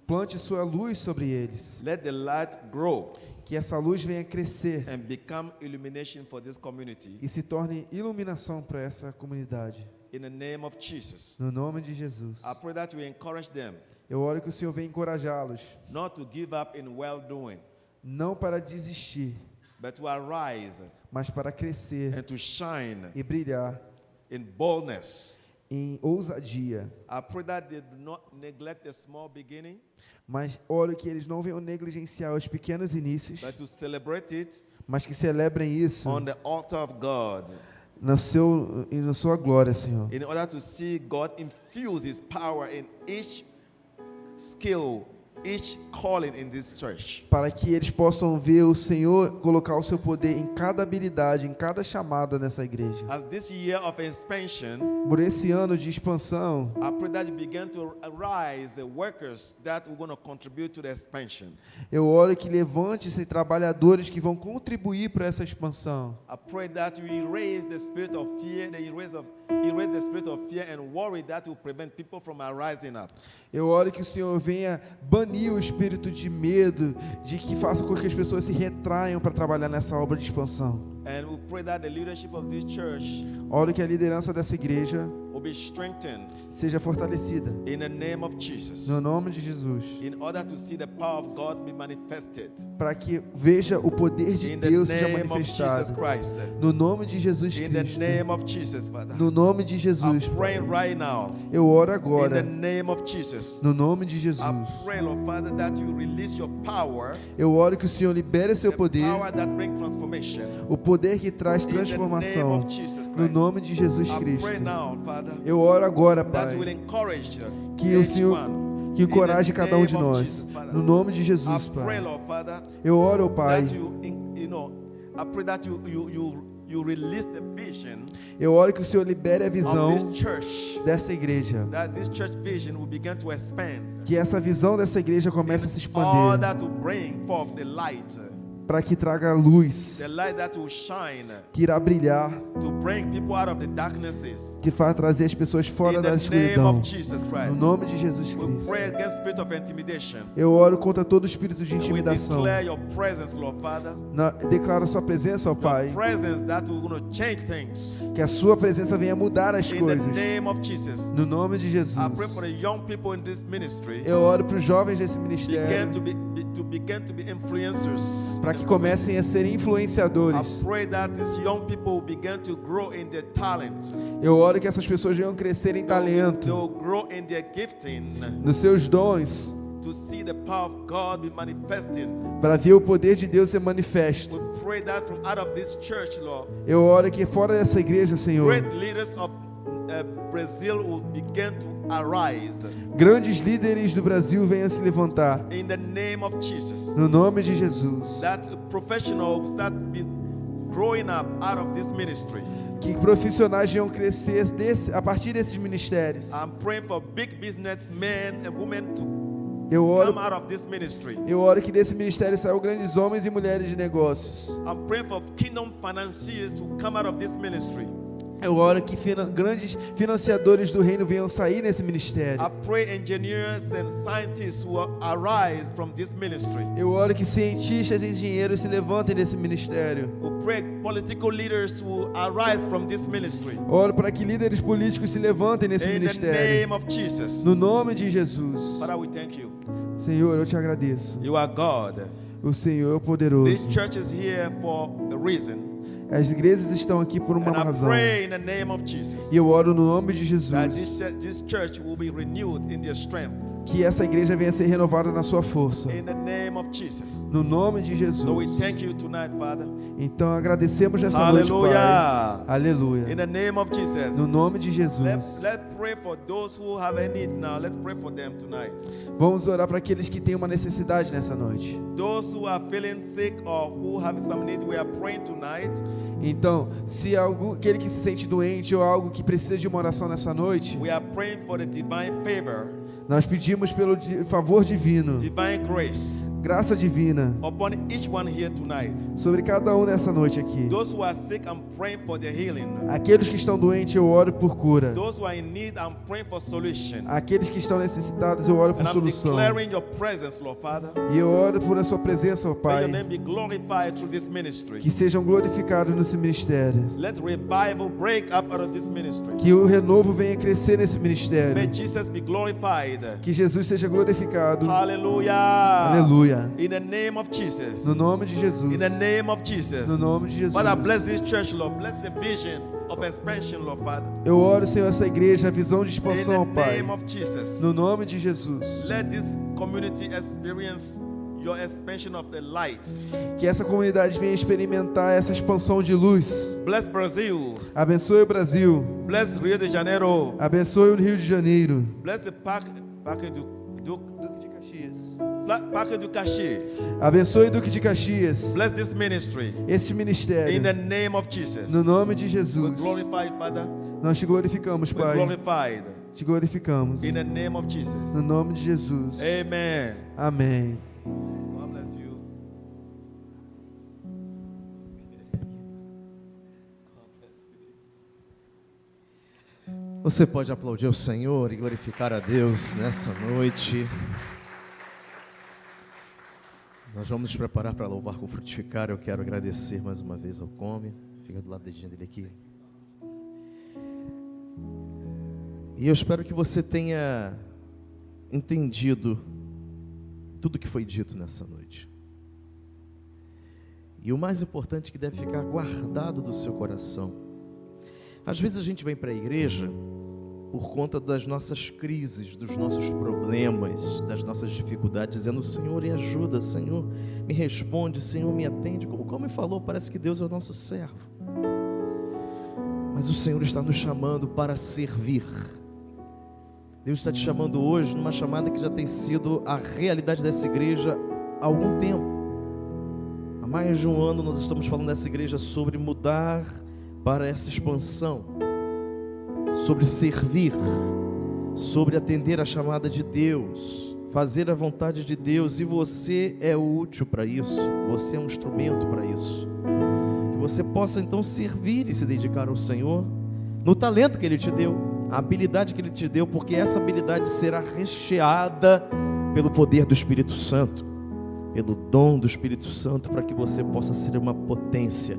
Plante sua luz sobre eles. Let the light grow Que essa luz venha crescer and become illumination for this community. e se torne iluminação para essa comunidade. In the name of Jesus. No nome de Jesus. I pray that you encourage them Eu oro que o Senhor venha encorajá-los, not to give up in well-doing, não para desistir, but to arise mas para crescer and to shine e brilhar in boldness. em ousadia. I pray that they do not neglect the small beginning, Mas oro que eles não venham negligenciar os pequenos inícios, but to celebrate it mas que celebrem isso on the altar of God, na sua glória, Senhor. in order to see God infuse His power in each skill, each calling in this church. Para que eles possam ver o Senhor colocar o seu poder em cada habilidade, em cada chamada nessa igreja. As this year of expansion, Por esse ano de expansão, I pray that you begin to arise the workers that are going to contribute to the expansion. eu oro que levante-se trabalhadores que vão contribuir para essa expansão. I pray that you erase the spirit of fear, erase the spirit of fear and worry that will prevent people from rising up. Eu oro que o Senhor venha banir o espírito de medo, de que faça com que as pessoas se retraiam para trabalhar nessa obra de expansão. And we pray that the leadership of this church Oro que a liderança dessa igreja will be strengthened seja fortalecida. in the name of Jesus, No nome de Jesus. in order to see the power of God be manifested. Para que veja o poder de In the Deus seja name of Jesus manifestado. Christ. No nome de Jesus In the Cristo. name of Jesus, Father. No nome de I'm Jesus. praying right now. Eu oro In the agora. name of Jesus. No nome de Jesus. I pray, Lord Father, that you release your power, Eu oro que o Senhor libere seu the poder. power that brings transformation. O poder que traz In the name transformação. of Jesus No Christ. nome de Jesus I Cristo. pray now, Father, Eu oro agora, Pai, that you will encourage que o each Senhor one. que encoraje In the cada um de name of nós. Jesus, Father. No nome de I Jesus, pray, Pai. Lord Father, Eu oro, Pai. that you release the vision Eu oro que o Senhor libere a of visão this church, dessa igreja. that this church vision will begin to expand Que essa visão dessa igreja comece a se in expandir. order to bring forth the light Para que traga luz. the light that will shine Que irá brilhar. to bring people out of the darknesses. Que vai trazer as pessoas fora In da the name escuridão. of Jesus No Christ, nome de Jesus we Cristo. pray against spirit of intimidation. Eu oro contra todo espírito de We intimidação. declare your presence, Lord Father, Declaro a sua presença, ó your Pai. presence that will going to change things. Que a sua presença venha mudar as In the coisas. name of Jesus, No nome de Jesus. I pray for the young people in this ministry Eu oro para os jovens desse begin ministério. to begin to be influencers. para que comecem a ser I influenciadores. pray that these young people will begin to grow in their talent. Eu oro que essas pessoas venham crescer em They talento, will grow in their gifting nos seus dons, to see the power of God be manifesting. para ver o poder de Deus ser manifesto. We pray that from out of this church, Lord, Eu oro que fora dessa igreja, Senhor, great leaders of Brazil will begin to arise grandes líderes do Brasil venham se levantar. in the name of Jesus. No nome de Jesus. That professionals that be growing up out of this ministry. Que profissionais venham crescer a partir desses ministérios. I'm praying for big businessmen and women to Eu come oro, out of this ministry. eu oro que desse ministério saiam grandes homens e mulheres de negócios. I'm praying for kingdom financiers to come out of this ministry. Eu oro que grandes financiadores do reino venham sair nesse ministério. I pray engineers and scientists will arise from this ministry. Eu oro que cientistas e engenheiros se levantem desse ministério. We pray political leaders will arise from this ministry. Oro para que líderes políticos se levantem nesse In the ministério. name of Jesus. No nome de Jesus. Father, we thank you. Senhor, eu te agradeço. You are God. O Senhor é o This poderoso. church is here for a reason. As igrejas estão aqui por uma And I razão. pray in the name of Jesus E eu oro no nome de that Jesus. this church will be renewed in their strength. Que essa igreja venha ser renovada na sua força. In the name of Jesus. No nome de Jesus. So we thank you tonight, Father. Então agradecemos nessa noite, Pai. Hallelujah. In Aleluia. the name of Jesus. No nome de Jesus. Let's pray for those who have a need now. Let's pray for them tonight. Vamos orar para aqueles que têm uma necessidade nessa noite. Those who are feeling sick or who have some need, we are praying tonight. Então, se aquele que se sente doente ou algo que precisa de uma oração nessa noite, We are praying for the divine favor, nós pedimos pelo favor divino, divine grace graça divina upon each one here tonight. sobre cada um nessa noite aqui. Those who are sick, I'm praying for their healing. Aqueles que estão doentes, eu oro por cura. Those who are in need, I'm praying for solution. Aqueles que estão necessitados, eu oro por And I'm solução. declaring your presence, Lord Father. E eu oro por a sua presença, ó May Pai, your name be glorified through this ministry. que sejam glorificados nesse ministério. Let revival break up out of this ministry. Que o renovo venha crescer nesse ministério. May Jesus be glorified. Que Jesus seja glorificado. Hallelujah. Aleluia. In the name of Jesus. No nome de Jesus. In the name of Jesus. No nome de Jesus. Father, bless this church, Lord. Bless the vision of expansion, Lord Father. Eu oro, Senhor, essa igreja, a visão de In expansão, the Pai. name of Jesus. No nome de Jesus. Let this community experience your expansion of the light. Que essa comunidade venha experimentar essa expansão de luz. Bless Brazil. Abençoe o Brasil. Bless Rio de Janeiro. Abençoe o Rio de Janeiro. Bless the Parque do Caxi. Abençoe o Duque de Caxias. Bless this ministry. Este ministério. In the name of Jesus. No nome de We Jesus. glorify, Father. Nós te glorificamos, We Pai. glorified. Te glorificamos. In the name of Jesus. No nome de Jesus. Amen. Amém. God bless you. Você pode aplaudir o Senhor e glorificar a Deus nessa noite. Nós vamos nos preparar para louvar com frutificar. Eu quero agradecer mais uma vez ao Come. Fica do lado dedinho dele aqui. E eu espero que você tenha entendido tudo que foi dito nessa noite. E o mais importante que deve ficar guardado do seu coração. Às vezes a gente vem para a igreja por conta das nossas crises, dos nossos problemas, das nossas dificuldades, dizendo: Senhor, me ajuda, Senhor, me responde, Senhor, me atende. Como me falou, parece que Deus é o nosso servo. Mas o Senhor está nos chamando para servir. Deus está te chamando hoje numa chamada que já tem sido a realidade dessa igreja há algum tempo. Há mais de um ano nós estamos falando dessa igreja sobre mudar para essa expansão, sobre servir, sobre atender a chamada de Deus, fazer a vontade de Deus, e você é útil para isso, você é um instrumento para isso. Que você possa então servir e se dedicar ao Senhor no talento que Ele te deu, a habilidade que Ele te deu, porque essa habilidade será recheada pelo poder do Espírito Santo, pelo dom do Espírito Santo, para que você possa ser uma potência,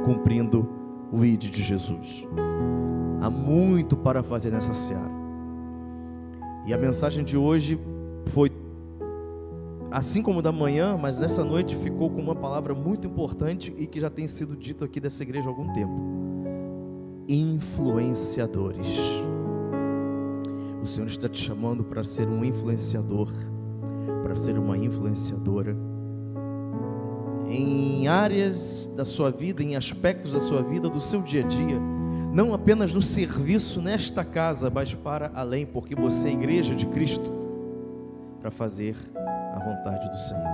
cumprindo o ID de Jesus. Há muito para fazer nessa seara. E a mensagem de hoje foi assim como da manhã, mas nessa noite ficou com uma palavra muito importante e que já tem sido dito aqui dessa igreja há algum tempo: influenciadores. O Senhor está te chamando para ser um influenciador, para ser uma influenciadora em áreas da sua vida, em aspectos da sua vida, do seu dia a dia, não apenas no serviço nesta casa, mas para além, porque você é a igreja de Cristo, para fazer a vontade do Senhor.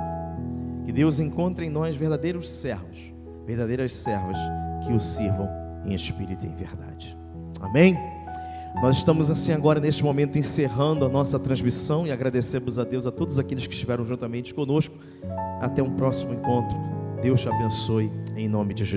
Que Deus encontre em nós verdadeiros servos, verdadeiras servas que o sirvam em espírito e em verdade. Amém? Nós estamos assim agora neste momento encerrando a nossa transmissão e agradecemos a Deus, a todos aqueles que estiveram juntamente conosco. Até um próximo encontro. Deus te abençoe em nome de Jesus.